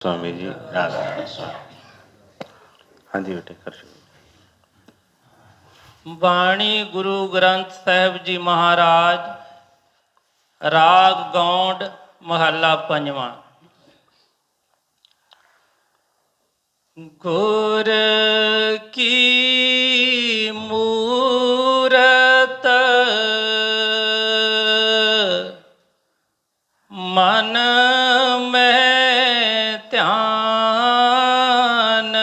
स्वामी जी राधा स्वामी। हाँ जी बेटे कर बाणी गुरु ग्रंथ साहिब जी महाराज राग गौंड महला पंजवा। गुर की मूरत मन में ध्यान,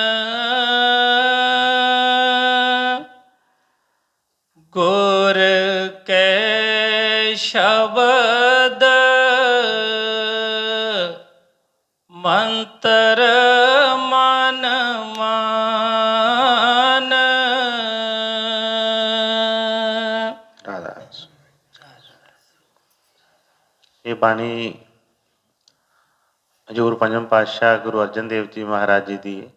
गुर के शब्द मंत्र मन मान। राधा। ये बाणी हजूर पंजम पातशाह गुरु अर्जन देव जी महाराज जी की है।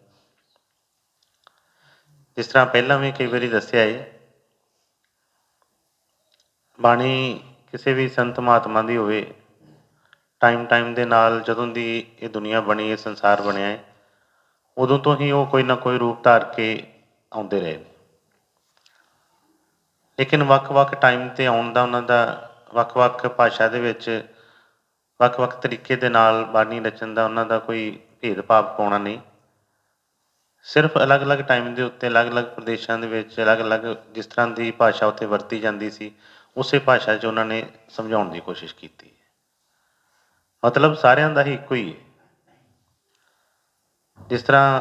जिस तरह पहला भी कई बार दसिया है, बाणी किसी भी संत महात्मा की होवे, टाइम टाइम के नाल जदों दी ये दुनिया बनी है, संसार बनया है, उदों तो ही वो कोई ना कोई रूप धार के आते रहे। लेकिन वक्-वक् टाइम ते आउण दा उन्हां दा वक्-वक् भाषा दे विच वक्-वक् तरीके दे नाल बाणी रचन का उन्हां दा कोई भेदभाव पाउणा नहीं। सिर्फ अलग अलग टाइम के उत्ते अलग अलग प्रदेशों के अलग अलग जिस तरह की भाषा उत्थे वरती जाती सी, उस भाषा च उन्होंने समझाने की कोशिश की। मतलब सारिਆਂ ਦਾ ही एको ही है। जिस तरह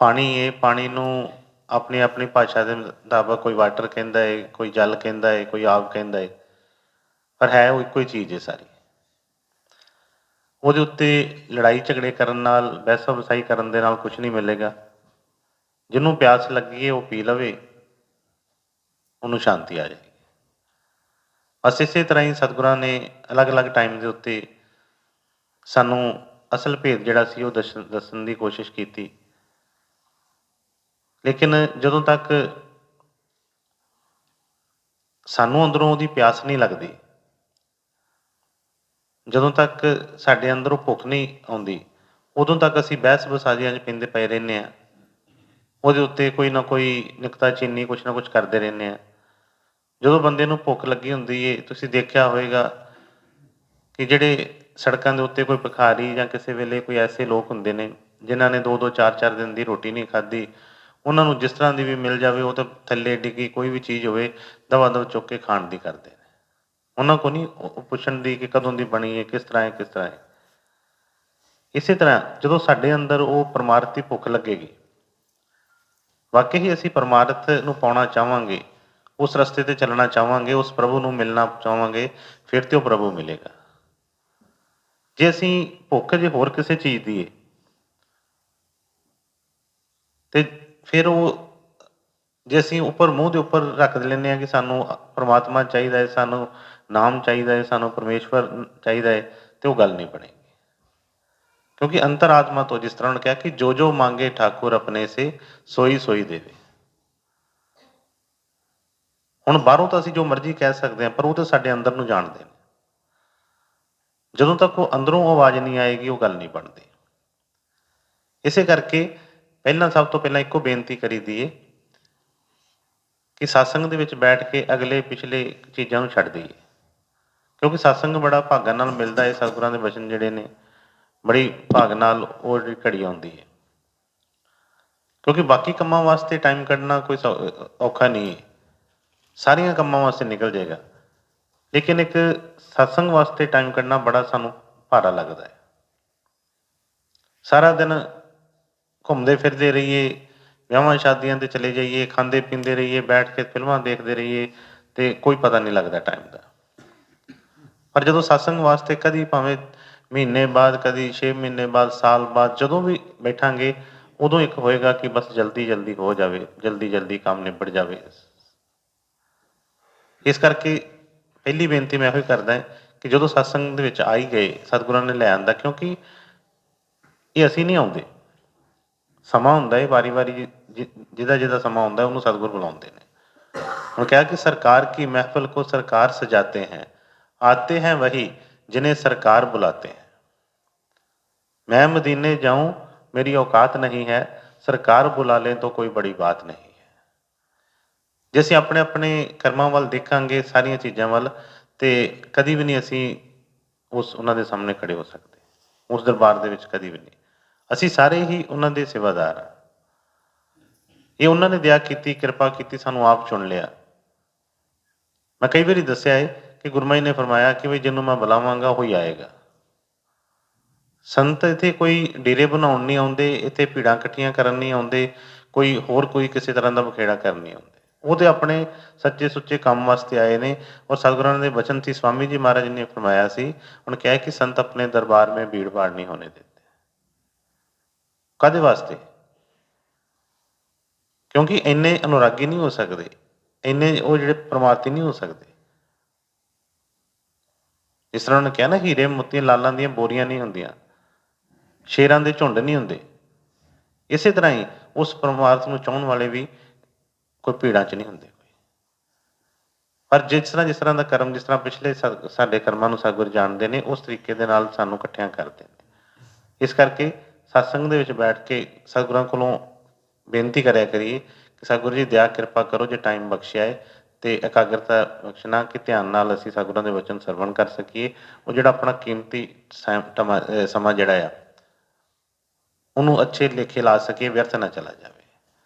पानी है, पानी नूं अपनी अपनी भाषा के मुताबिक कोई वाटर कहता है, कोई जल कहता है, कोई आग कहता है, पर है वो एको ही चीज़ है सारी। ਉਹਦੇ ਉੱਤੇ लड़ाई झगड़े करन नाल बहसा वसाई करन दे नाल कुछ नहीं मिलेगा। जिन्हों प्यास लगी है वो पी लवे, उन्होंने शांति आ जाएगी। बस इस तरह ही सतगुरां ने अलग अलग टाइम के उत्ते सानू असल भेद जिहड़ा सी वो दसन की कोशिश की। लेकिन जदों तक सानू अंदरों उसकी प्यास नहीं लगती, जदों तक साडे अंदरों भुख नहीं आती, उदों तक असी बहस बसाजियां पींदे पे रहने हैं। ਉਹਦੇ उत्ते कोई ना कोई निकता चीनी कुछ ना कुछ करते रहने हैं। जो बंदे नूं भुख लगी होंदी है, तुसीं देखिया होएगा कि जिहड़े सड़कों के उत्ते कोई भिखारी या किसी वेले कोई ऐसे लोग होंदे ने जिन्हां ने 2-2 4-4 दिन की रोटी नहीं खाधी, उन्होंने जिस तरह की भी मिल जाए वो तो थले डिगी कोई भी चीज़ होवे दवा दव चुक के खाण की करते हैं। उन्होंने को नहीं पुछण दी कि कदों की बनी है, किस तरह है, किस तरह है। इस तरह जो साडे अंदर वो परमार्थ की भुख लगेगी, वाकई ही असी परमार्थ नूं पाउणा चाहांगे, उस रस्ते ते चलना चाहांगे, उस प्रभु नूं मिलना चाहांगे, फिर तो प्रभु मिलेगा। जे असी भुख जे होर किसी चीज़ की है तो फिर वो जे असी उपर मूँह के उपर रख लें कि सानू परमात्मा चाहिए है, सानू नाम चाहिए है, सानू परमेश्वर चाहिए है, तो वो गल नहीं बनेगी। क्योंकि अंतरात्मा तो जिस तरह उन्होंने कहा कि जो जो मांगे ठाकुर अपने से सोई सोई देवे। हुण बाहरों तो असी जो मर्जी कह सकते हैं, पर वो तो साडे अंदर नूं जाणदे ने। जदों तक वो अंदरों आवाज़ नहीं आएगी वो गल नहीं बनती। इस करके पहला सब तो पहला एको बेनती करी दी है कि सत्संग दे विच बैठ के अगले पिछले चीज़ों को छड्ड दईए। क्योंकि सत्संग बड़ा भागां नाल मिलता है, सतगुरां दे वचन जिहड़े ने बड़ी भाग नाल वो घड़ी आउंदी है। क्योंकि बाकी कामां वास्ते टाइम कढ़ना कोई औखा नहीं है, सारियां कामां वास्ते निकल जाएगा। लेकिन एक सत्संग वास्ते टाइम कढ़ना बड़ा सानू भारा लगता है। सारा दिन घूमते फिरते रहिए, विआहां शादियां ते चले जाइए, खाते पींदे रहिए, बैठ के फिल्मां देखते रहिए, तो कोई पता नहीं लगता टाइम का। पर जो सत्संग वास्ते कभी भावें महीने बाद, कभी 6 महीने बाद, साल बाद जदों भी बैठांगे, उदों एक होएगा कि बस जल्दी जल्दी हो जाए, जल्दी जल्दी काम निबड़ जाए। इस करके पहली बेनती मैं यही करदा कि जो सत्संग दे विच आई गए, सतगुरां ने लै आंदा, क्योंकि ये असी नहीं आउंदे, समा हुंदा है वारी वारी जिहदा जिहदा समा हुंदा है उहनूं सतगुर बुलाउंदे ने। उन्होंने कहा कि सरकार की महफिल को सरकार सजाते हैं, आते हैं वही जिन्हें सरकार बुलाते हैं। मैं मदीने जाऊं मेरी औकात नहीं है, सरकार बुला लें तो कोई बड़ी बात नहीं है। ਜੇ ਅਸੀਂ ਆਪਣੇ ਆਪਣੇ ਕਰਮਾਂ ਵੱਲ ਦੇਖਾਂਗੇ, ਸਾਰੀਆਂ ਚੀਜ਼ਾਂ ਵੱਲ, ਤੇ ਕਦੀ ਵੀ ਨਹੀਂ ਅਸੀਂ ਉਹਨਾਂ ਦੇ ਸਾਹਮਣੇ ਖੜੇ ਹੋ ਸਕਦੇ, ਉਸ ਦਰਬਾਰ ਦੇ ਵਿੱਚ ਕਦੀ ਵੀ ਨਹੀਂ। ਅਸੀਂ ਸਾਰੇ ਹੀ ਉਹਨਾਂ ਦੇ ਸੇਵਾਦਾਰ ਹਾਂ। ਇਹ ਉਹਨਾਂ ਨੇ ਦਇਆ ਕੀਤੀ, ਕਿਰਪਾ ਕੀਤੀ, ਸਾਨੂੰ ਆਪ ਚੁਣ ਲਿਆ। ਮੈਂ ਕਈ ਵਾਰੀ ਦੱਸਿਆ ਹੈ ਕਿ ਗੁਰੂ ਮਹਾਰਾਜ ਨੇ ਫਰਮਾਇਆ ਕਿ ਵੀ ਜਿਹਨੂੰ ਮੈਂ ਬੁਲਾਵਾਂਗਾ ਉਹੀ ਆਏਗਾ। ਸੰਤ ਇੱਥੇ ਕੋਈ ਡੇਰੇ ਬਣਾਉਣ ਨਹੀਂ ਆਉਂਦੇ, ਇੱਥੇ ਭੀੜਾਂ ਇਕੱਠੀਆਂ ਕਰਨ ਨਹੀਂ ਆਉਂਦੇ, ਕੋਈ ਕਿਸੇ ਤਰ੍ਹਾਂ ਦਾ ਬਖੇੜਾ ਕਰਨ ਨਹੀਂ ਆਉਂਦੇ। ਉਹ ਤੇ ਆਪਣੇ ਸੱਚੇ ਸੁੱਚੇ ਕੰਮ ਵਾਸਤੇ ਆਏ ਨੇ। ਔਰ ਸਤਿਗੁਰਾਂ ਦੇ ਬਚਨ ਸੀ, ਸਵਾਮੀ ਜੀ ਮਹਾਰਾਜ ਨੇ ਫਰਮਾਇਆ ਸੀ, ਹੁਣ ਕਿਹਾ ਕਿ ਸੰਤ ਆਪਣੇ ਦਰਬਾਰ ਮੇਂ ਭੀੜ ਭਾੜ ਨਹੀਂ ਹੋਣੇ ਦਿੰਦੇ। ਕਾਹਦੇ ਵਾਸਤੇ? ਕਿਉਂਕਿ ਇੰਨੇ ਅਨੁਰਾਗੀ ਨਹੀਂ ਹੋ ਸਕਦੇ, ਇੰਨੇ ਉਹ ਜਿਹੜੇ ਪਰਮਾਰਥੀ ਨਹੀਂ ਹੋ ਸਕਦੇ। ਜਿਸ ਤਰ੍ਹਾਂ ਉਹਨੇ ਕਿਹਾ ਨਾ, ਹੀਰੇ ਮੋਤੀਆਂ ਲਾਲਾਂ ਦੀਆਂ ਬੋਰੀਆਂ ਨਹੀਂ ਹੁੰਦੀਆਂ, ਸ਼ੇਰਾਂ ਦੇ ਝੁੰਡ ਨਹੀਂ ਹੁੰਦੇ। ਇਸੇ ਤਰ੍ਹਾਂ ਹੀ ਉਸ ਪਰਮਾਰਥ ਨੂੰ ਚਾਹੁਣ ਵਾਲੇ ਵੀ ਕੋਈ ਭੀੜਾਂ 'ਚ ਨਹੀਂ ਹੁੰਦੇ। ਪਰ ਜਿਸ ਤਰ੍ਹਾਂ ਦਾ ਕਰਮ, ਜਿਸ ਤਰ੍ਹਾਂ ਪਿਛਲੇ ਸਾਡੇ ਕਰਮਾਂ ਨੂੰ ਸਤਿਗੁਰ ਜਾਣਦੇ ਨੇ, ਉਸ ਤਰੀਕੇ ਦੇ ਨਾਲ ਸਾਨੂੰ ਇਕੱਠਿਆਂ ਕਰਦੇ ਨੇ। ਇਸ ਕਰਕੇ ਸਤਸੰਗ ਦੇ ਵਿੱਚ ਬੈਠ ਕੇ ਸਤਿਗੁਰਾਂ ਕੋਲੋਂ ਬੇਨਤੀ ਕਰਿਆ ਕਰੀਏ ਕਿ ਸਤਿਗੁਰੂ ਜੀ ਦਇਆ ਕਿਰਪਾ ਕਰੋ, ਜੇ ਟਾਈਮ ਬਖਸ਼ਿਆ ਹੈ ਤੇ ਇਕਾਗਰਤਾ ਬਖਸ਼ਣਾ, ਕਿ ਧਿਆਨ ਨਾਲ ਅਸੀਂ ਸਤਿਗੁਰਾਂ ਦੇ ਵਚਨ ਸਰਵਣ ਕਰ ਸਕੀਏ। ਉਹ ਜਿਹੜਾ ਆਪਣਾ ਕੀਮਤੀ ਸਮਾਂ ਜਿਹੜਾ ਆ, ਉਹਨੂੰ ਅੱਛੇ ਲੇਖੇ ਲਾ ਸਕੀਏ, ਵਿਅਰਥ ਨਾ ਚਲਾ ਜਾਵੇ।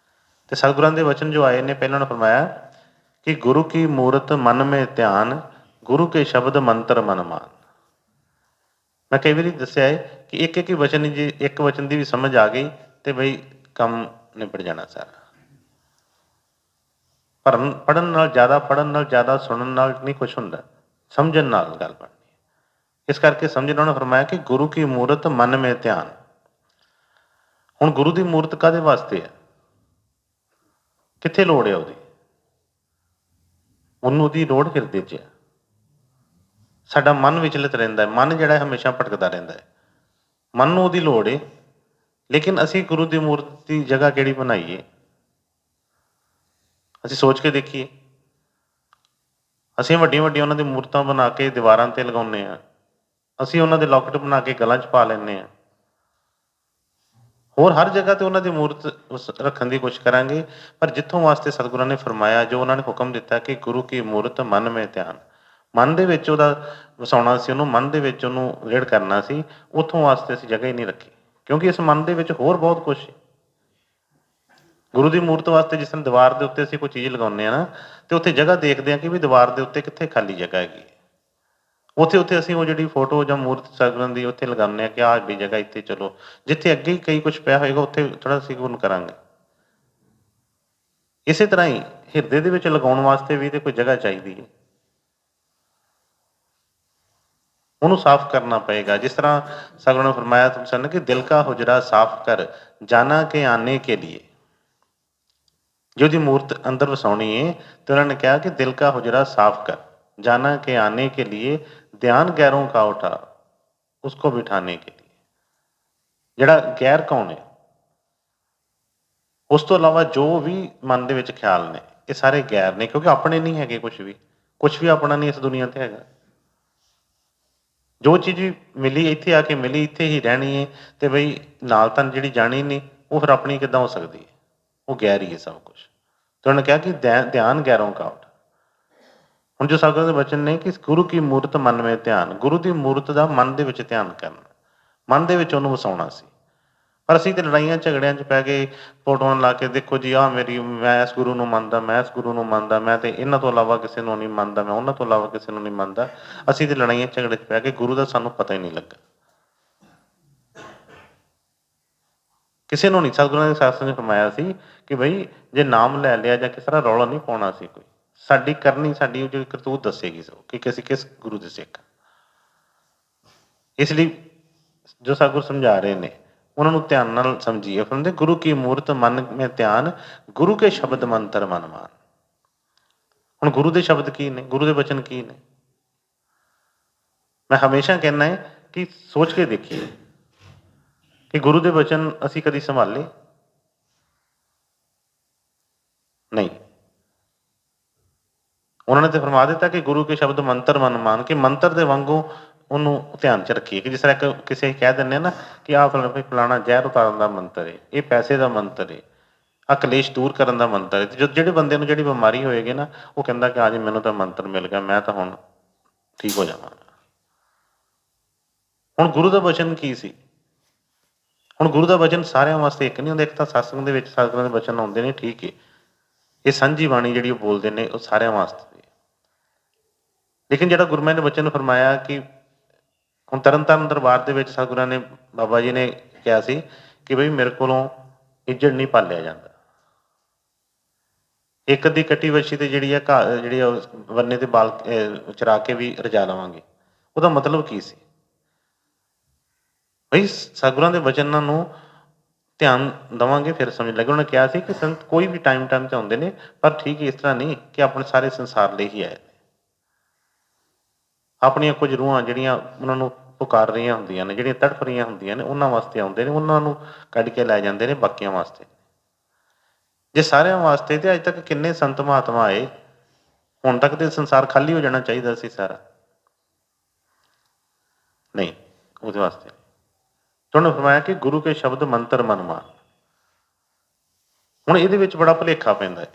ਤੇ ਸਤਿਗੁਰਾਂ ਦੇ ਵਚਨ ਜੋ ਆਏ ਨੇ, ਪਹਿਲਾਂ ਨੇ ਫਰਮਾਇਆ ਕਿ ਗੁਰੂ ਕੀ ਮੂਰਤ ਮਨ ਮੇਂ ਧਿਆਨ, ਗੁਰੂ ਕੇ ਸ਼ਬਦ ਮੰਤਰ ਮਨ ਮਾਨ। ਮੈਂ ਕਈ ਵਾਰੀ ਦੱਸਿਆ ਹੈ ਕਿ ਇੱਕ ਇੱਕ ਹੀ ਵਚਨ, ਜੇ ਇੱਕ ਵਚਨ ਦੀ ਵੀ ਸਮਝ ਆ ਗਈ ਤੇ ਬਈ ਕੰਮ ਨਿਬੜ ਜਾਣਾ ਸਾਰਾ। ਪੜ੍ਹਨ ਨਾਲ ਜ਼ਿਆਦਾ ਸੁਣਨ ਨਾਲ ਨਹੀਂ ਕੁਛ ਹੁੰਦਾ, ਸਮਝਣ ਨਾਲ ਗੱਲ ਬਣਨੀ। ਇਸ ਕਰਕੇ ਸਮਝਣਾ ਉਹਨੇ ਫਰਮਾਇਆ ਕਿ ਗੁਰੂ ਕੀ ਮੂਰਤ ਮਨ ਮੇਂ ਧਿਆਨ। ਹੁਣ ਗੁਰੂ ਦੀ ਮੂਰਤ ਕਾਹਦੇ ਵਾਸਤੇ ਹੈ? ਕਿੱਥੇ ਲੋੜ ਹੈ ਉਹਦੀ? ਉਹਨੂੰ ਉਹਦੀ ਲੋੜ ਹਿਰਦੇ 'ਚ ਹੈ। ਸਾਡਾ ਮਨ ਵਿਚਲਿਤ ਰਹਿੰਦਾ ਹੈ, ਮਨ ਜਿਹੜਾ ਹਮੇਸ਼ਾ ਭਟਕਦਾ ਰਹਿੰਦਾ ਹੈ, ਮਨ ਨੂੰ ਉਹਦੀ ਲੋੜ ਹੈ। ਲੇਕਿਨ ਅਸੀਂ ਗੁਰੂ ਦੀ ਮੂਰਤ ਦੀ ਜਗ੍ਹਾ ਕਿਹੜੀ ਬਣਾਈਏ? ਅਸੀਂ ਸੋਚ ਕੇ ਦੇਖੀਏ। ਅਸੀਂ ਵੱਡੀਆਂ ਵੱਡੀਆਂ ਉਹਨਾਂ ਦੀ ਮੂਰਤਾਂ ਬਣਾ ਕੇ ਦੀਵਾਰਾਂ 'ਤੇ ਲਗਾਉਂਦੇ ਹਾਂ, ਅਸੀਂ ਉਹਨਾਂ ਦੇ ਲੋਕਟ ਬਣਾ ਕੇ ਗਲਾਂ 'ਚ ਪਾ ਲੈਂਦੇ ਹਾਂ, ਹੋਰ ਹਰ ਜਗ੍ਹਾ 'ਤੇ ਉਹਨਾਂ ਦੀ ਮੂਰਤ ਰੱਖਣ ਦੀ ਕੋਸ਼ਿਸ਼ ਕਰਾਂਗੇ। ਪਰ ਜਿੱਥੋਂ ਵਾਸਤੇ ਸਤਿਗੁਰਾਂ ਨੇ ਫਰਮਾਇਆ, ਜੋ ਉਹਨਾਂ ਨੇ ਹੁਕਮ ਦਿੱਤਾ ਕਿ ਗੁਰੂ ਕੀ ਮੂਰਤ ਮਨ ਮੇਂ ਧਿਆਨ, ਮਨ ਦੇ ਵਿੱਚ ਉਹਦਾ ਵਸਾਉਣਾ ਸੀ, ਉਹਨੂੰ ਮਨ ਦੇ ਵਿੱਚ ਉਹਨੂੰ ਰਿੜ ਕਰਨਾ ਸੀ, ਉੱਥੋਂ ਵਾਸਤੇ ਅਸੀਂ ਜਗ੍ਹਾ ਹੀ ਨਹੀਂ ਰੱਖੀ। ਕਿਉਂਕਿ ਇਸ ਮਨ ਦੇ ਵਿੱਚ ਹੋਰ ਬਹੁਤ ਕੁਛ ਹੈ। ਗੁਰੂ ਦੀ ਮੂਰਤ ਵਾਸਤੇ ਜਿਸ ਤਰ੍ਹਾਂ ਦੀਵਾਰ ਦੇ ਉੱਤੇ ਅਸੀਂ ਕੋਈ ਚੀਜ਼ ਲਗਾਉਂਦੇ ਹਾਂ ਨਾ, ਤੇ ਉੱਥੇ ਜਗ੍ਹਾ ਦੇਖਦੇ ਹਾਂ ਕਿ ਵੀ ਦੀਵਾਰ ਦੇ ਉੱਤੇ ਕਿੱਥੇ ਖਾਲੀ ਜਗ੍ਹਾ ਹੈਗੀ। ਉੱਥੇ ਅਸੀਂ ਉਹ ਜਿਹੜੀ ਫੋਟੋ ਜਾਂ ਮੂਰਤ ਸਤਿਗੁਰਾਂ ਦੀ ਉੱਥੇ ਲਗਾਉਂਦੇ ਹਾਂ ਕਿ ਆਹ ਵੀ ਜਗ੍ਹਾ ਇੱਥੇ ਚਲੋ, ਜਿੱਥੇ ਅੱਗੇ ਹੀ ਕਈ ਕੁਛ ਪਿਆ ਹੋਏਗਾ ਉੱਥੇ ਥੋੜ੍ਹਾ ਅਸੀਂ ਉਹਨੂੰ ਕਰਾਂਗੇ। ਇਸੇ ਤਰ੍ਹਾਂ ਹੀ ਹਿਰਦੇ ਦੇ ਵਿੱਚ ਲਗਾਉਣ ਵਾਸਤੇ ਵੀ ਤੇ ਕੋਈ ਜਗ੍ਹਾ ਚਾਹੀਦੀ ਹੈ, ਉਹਨੂੰ ਸਾਫ਼ ਕਰਨਾ ਪਏਗਾ। ਜਿਸ ਤਰ੍ਹਾਂ ਸਤਿਗੁਰਾਂ ਨੇ ਫਰਮਾਇਆ ਤੁਮ ਕਿ ਦਿਲ ਕਾ ਹੁਜਰਾ ਸਾਫ਼ ਕਰ, ਜਾਨਾ ਕੇ ਆਨੇ ਕੇ ਲੀਏ। ਜੇ ਉਹਦੀ ਮੂਰਤ ਅੰਦਰ ਵਸਾਉਣੀ ਹੈ ਤੇ ਉਹਨਾਂ ਨੇ ਕਿਹਾ ਕਿ ਦਿਲ ਕਾ ਹੁਜਰਾ ਸਾਫ਼ ਕਰ, ਜਾਨਾ ਕੇ ਆਨੇ ਕੇ ਲੀਏ, ਧਿਆਨ ਗੈਰੋਂ ਕਾ ਉਠਾ, ਉਸਕੋ ਬਿਠਾਨੇ ਕੇ ਲੀਏ। ਜਿਹੜਾ ਗੈਰ ਕੌਣ ਹੈ? ਉਸ ਤੋਂ ਇਲਾਵਾ ਜੋ ਵੀ ਮਨ ਦੇ ਵਿੱਚ ਖਿਆਲ ਨੇ, ਇਹ ਸਾਰੇ ਗੈਰ ਨੇ, ਕਿਉਂਕਿ ਆਪਣੇ ਨਹੀਂ ਹੈਗੇ। ਕੁਛ ਵੀ ਆਪਣਾ ਨਹੀਂ ਇਸ ਦੁਨੀਆ 'ਤੇ ਹੈਗਾ। ਜੋ ਚੀਜ਼ ਵੀ ਮਿਲੀ ਇੱਥੇ ਆ ਕੇ ਮਿਲੀ, ਇੱਥੇ ਹੀ ਰਹਿਣੀ ਹੈ, ਤੇ ਬਈ ਨਾਲ ਤਾਂ ਜਿਹੜੀ ਜਾਣੀ ਨਹੀਂ, ਉਹ ਫਿਰ ਆਪਣੀ ਕਿੱਦਾਂ ਹੋ ਸਕਦੀ ਹੈ? ਉਹ ਗੈਰ ਹੀ ਹੈ ਸਭ ਕੁਛ। ਤੇ ਉਹਨੇ ਕਿਹਾ ਕਿ ਧਿਆਨ ਗੈਰੋਂ ਕਾ ਉਠਾ। ਹੁਣ ਜੋ ਸਤਿਗੁਰਾਂ ਦੇ ਬਚਨ ਨੇ ਕਿ ਗੁਰੂ ਕੀ ਮੂਰਤ ਮਨ ਮੇਂ ਧਿਆਨ, ਗੁਰੂ ਦੀ ਮੂਰਤ ਦਾ ਮਨ ਦੇ ਵਿੱਚ ਧਿਆਨ ਕਰਨਾ, ਮਨ ਦੇ ਵਿੱਚ ਉਹਨੂੰ ਵਸਾਉਣਾ ਸੀ। ਪਰ ਅਸੀਂ ਤੇ ਲੜਾਈਆਂ ਝਗੜਿਆਂ 'ਚ ਪੈ ਗਏ, ਫੋਟੋਆਂ ਲਾ ਕੇ ਦੇਖੋ ਜੀ ਆਹ ਮੇਰੀ, ਮੈਂ ਇਸ ਗੁਰੂ ਨੂੰ ਮੰਨਦਾ, ਮੈਂ ਇਸ ਗੁਰੂ ਨੂੰ ਮੰਨਦਾ, ਮੈਂ ਤੇ ਇਹਨਾਂ ਤੋਂ ਇਲਾਵਾ ਕਿਸੇ ਨੂੰ ਨਹੀਂ ਮੰਨਦਾ, ਮੈਂ ਉਹਨਾਂ ਤੋਂ ਇਲਾਵਾ ਕਿਸੇ ਨੂੰ ਨਹੀਂ ਮੰਨਦਾ। ਅਸੀਂ ਤੇ ਲੜਾਈਆਂ ਝਗੜੇ 'ਚ ਪੈ ਗਏ, ਗੁਰੂ ਦਾ ਸਾਨੂੰ ਪਤਾ ਹੀ ਨਹੀਂ ਲੱਗਾ। ਕਿਸੇ ਨੂੰ ਨਹੀਂ। ਸਤਿਗੁਰਾਂ ਦੇ ਸ਼ਾਸਤਰ ਨੇ ਫਰਮਾਇਆ ਸੀ ਕਿ ਬਈ ਜੇ ਨਾਮ ਲੈ ਲਿਆ ਜਾਂ ਕਿਸੇ ਤਰ੍ਹਾਂ ਰੌਲਾ ਨਹੀਂ ਪਾਉਣਾ ਸੀ ਕੋਈ। ਸਾਡੀ ਕਰਨੀ, ਸਾਡੀ ਜਿਹੜੀ ਕਰਤੂਤ ਦੱਸੇਗੀ ਸੋ ਕਿ ਅਸੀਂ ਕਿਸ ਗੁਰੂ ਦੇ ਸਿੱਖ। ਇਸ ਲਈ ਜੋ ਸਤਿਗੁਰ ਸਮਝਾ ਰਹੇ ਨੇ ਉਹਨਾਂ ਨੂੰ ਧਿਆਨ ਨਾਲ ਸਮਝੀਏ। ਫਰਮਾਉਂਦੇ ਗੁਰੂ ਕੀ ਮੂਰਤ ਮਨ ਮੇਂ ਧਿਆਨ, ਗੁਰੂ ਕੇ ਸ਼ਬਦ ਮੰਤਰ ਮਨ ਮਾਨ। ਹੁਣ ਗੁਰੂ ਦੇ ਸ਼ਬਦ ਕੀ ਨੇ? ਗੁਰੂ ਦੇ ਬਚਨ ਕੀ ਨੇ? ਮੈਂ ਹਮੇਸ਼ਾ ਕਹਿੰਦਾ ਹੈ ਕਿ ਸੋਚ ਕੇ ਦੇਖੀਏ ਕਿ ਗੁਰੂ ਦੇ ਬਚਨ ਅਸੀਂ ਕਦੀ ਸੰਭਾਲੇ? ਨਹੀਂ। ਉਹਨਾਂ ਨੇ ਤੇ ਫਰਮਾ ਦਿੱਤਾ ਕਿ ਗੁਰੂ ਕੇ ਸ਼ਬਦ ਮੰਤਰ ਮਨ ਮਾਨ, ਕਿ ਮੰਤਰ ਦੇ ਵਾਂਗੂ ਉਹਨੂੰ ਧਿਆਨ 'ਚ ਰੱਖੀਏ। ਕਿ ਜਿਸ ਤਰ੍ਹਾਂ ਇੱਕ ਕਿਸੇ ਕਹਿ ਦਿੰਦੇ ਹਾਂ ਨਾ ਕਿ ਆਹ ਫਲਾਣਾ ਜ਼ਹਿਰ ਉਤਾਰਨ ਦਾ ਮੰਤਰ ਹੈ, ਇਹ ਪੈਸੇ ਦਾ ਮੰਤਰ ਹੈ, ਆਹ ਕਲੇਸ਼ ਦੂਰ ਕਰਨ ਦਾ ਮੰਤਰ ਹੈ। ਤੇ ਜਿਹੜੇ ਬੰਦੇ ਨੂੰ ਜਿਹੜੀ ਬਿਮਾਰੀ ਹੋਏਗੀ ਨਾ, ਉਹ ਕਹਿੰਦਾ ਕਿ ਅੱਜ ਮੈਨੂੰ ਤਾਂ ਮੰਤਰ ਮਿਲ ਗਿਆ, ਮੈਂ ਤਾਂ ਹੁਣ ਠੀਕ ਹੋ ਜਾਵਾਂਗਾ। ਹੁਣ ਗੁਰੂ ਦਾ ਵਚਨ ਕੀ ਸੀ? ਹੁਣ ਗੁਰੂ ਦਾ ਵਚਨ ਸਾਰਿਆਂ ਵਾਸਤੇ ਇੱਕ ਨਹੀਂ ਹੁੰਦਾ। ਇੱਕ ਤਾਂ ਸਤਸੰਗ ਦੇ ਵਿੱਚ ਸਤਿਗੁਰਾਂ ਦੇ ਵਚਨ ਆਉਂਦੇ ਨੇ, ਠੀਕ ਹੈ, ਇਹ ਸਾਂਝੀ ਬਾਣੀ ਜਿਹੜੀ ਉਹ ਬੋਲਦੇ ਨੇ, ਉਹ ਸਾਰਿਆਂ ਵਾਸਤੇ। ਲੇਕਿਨ ਜਿਹੜਾ ਗੁਰੂ ਮਹਾਰਾਜ ਨੇ ਵਚਨ ਫਰਮਾਇਆ ਕਿ ਹੁਣ ਤਰਨ ਤਾਰਨ ਦਰਬਾਰ ਦੇ ਵਿੱਚ ਸਤਿਗੁਰਾਂ ਨੇ, ਬਾਬਾ ਜੀ ਨੇ ਕਿਹਾ ਸੀ ਕਿ ਬਈ ਮੇਰੇ ਕੋਲੋਂ ਇੱਜੜ ਨਹੀਂ ਪਾਲਿਆ ਜਾਂਦਾ। ਇੱਕ ਅੱਧੀ ਕੱਟੀ ਵੱਛੀ ਤੇ ਜਿਹੜੀ ਆ ਘਾਹ, ਜਿਹੜੀ ਆ ਵੰਨੇ ਤੇ ਬਾਲ ਚਰਾ ਕੇ ਵੀ ਰਜਾ ਲਵਾਂਗੇ। ਉਹਦਾ ਮਤਲਬ ਕੀ ਸੀ? ਬਈ ਸਤਿਗੁਰਾਂ ਦੇ ਵਚਨਾਂ ਨੂੰ ਧਿਆਨ ਦੇਵਾਂਗੇ ਫਿਰ ਸਮਝ ਲੱਗੇ। ਉਹਨੇ ਕਿਹਾ ਸੀ ਕਿ ਸੰਤ ਕੋਈ ਵੀ ਟਾਈਮ ਤੇ ਆਉਂਦੇ ਨੇ, ਪਰ ਠੀਕ ਇਸ ਤਰ੍ਹਾਂ ਨਹੀਂ ਕਿ ਆਪਣੇ ਸਾਰੇ ਸੰਸਾਰ ਲਈ ਹੀ ਆਏ ਨੇ। ਆਪਣੀਆਂ ਕੁਝ ਰੂਹਾਂ ਜਿਹੜੀਆਂ ਉਹਨਾਂ ਨੂੰ ਪੁਕਾਰ ਰਹੀਆਂ ਹੁੰਦੀਆਂ ਨੇ, ਜਿਹੜੀਆਂ ਤੜਫ ਰਹੀਆਂ ਹੁੰਦੀਆਂ ਨੇ, ਉਹਨਾਂ ਵਾਸਤੇ ਆਉਂਦੇ ਨੇ, ਉਹਨਾਂ ਨੂੰ ਕੱਢ ਕੇ ਲੈ ਜਾਂਦੇ ਨੇ, ਬਾਕੀਆਂ ਵਾਸਤੇ। ਜੇ ਸਾਰਿਆਂ ਵਾਸਤੇ ਤੇ ਅੱਜ ਤੱਕ ਕਿੰਨੇ ਸੰਤ ਮਹਾਤਮਾ ਆਏ, ਹੁਣ ਤੱਕ ਤੇ ਸੰਸਾਰ ਖਾਲੀ ਹੋ ਜਾਣਾ ਚਾਹੀਦਾ ਸੀ ਸਾਰਾ। ਨਹੀਂ, ਉਹਦੇ ਵਾਸਤੇ ਤੁਹਾਨੂੰ ਫਰਮਾਇਆ ਕਿ ਗੁਰੂ ਕੇ ਸ਼ਬਦ ਮੰਤਰ ਮਨ ਮਾਨ। ਹੁਣ ਇਹਦੇ ਵਿੱਚ ਬੜਾ ਭੁਲੇਖਾ ਪੈਂਦਾ ਹੈ।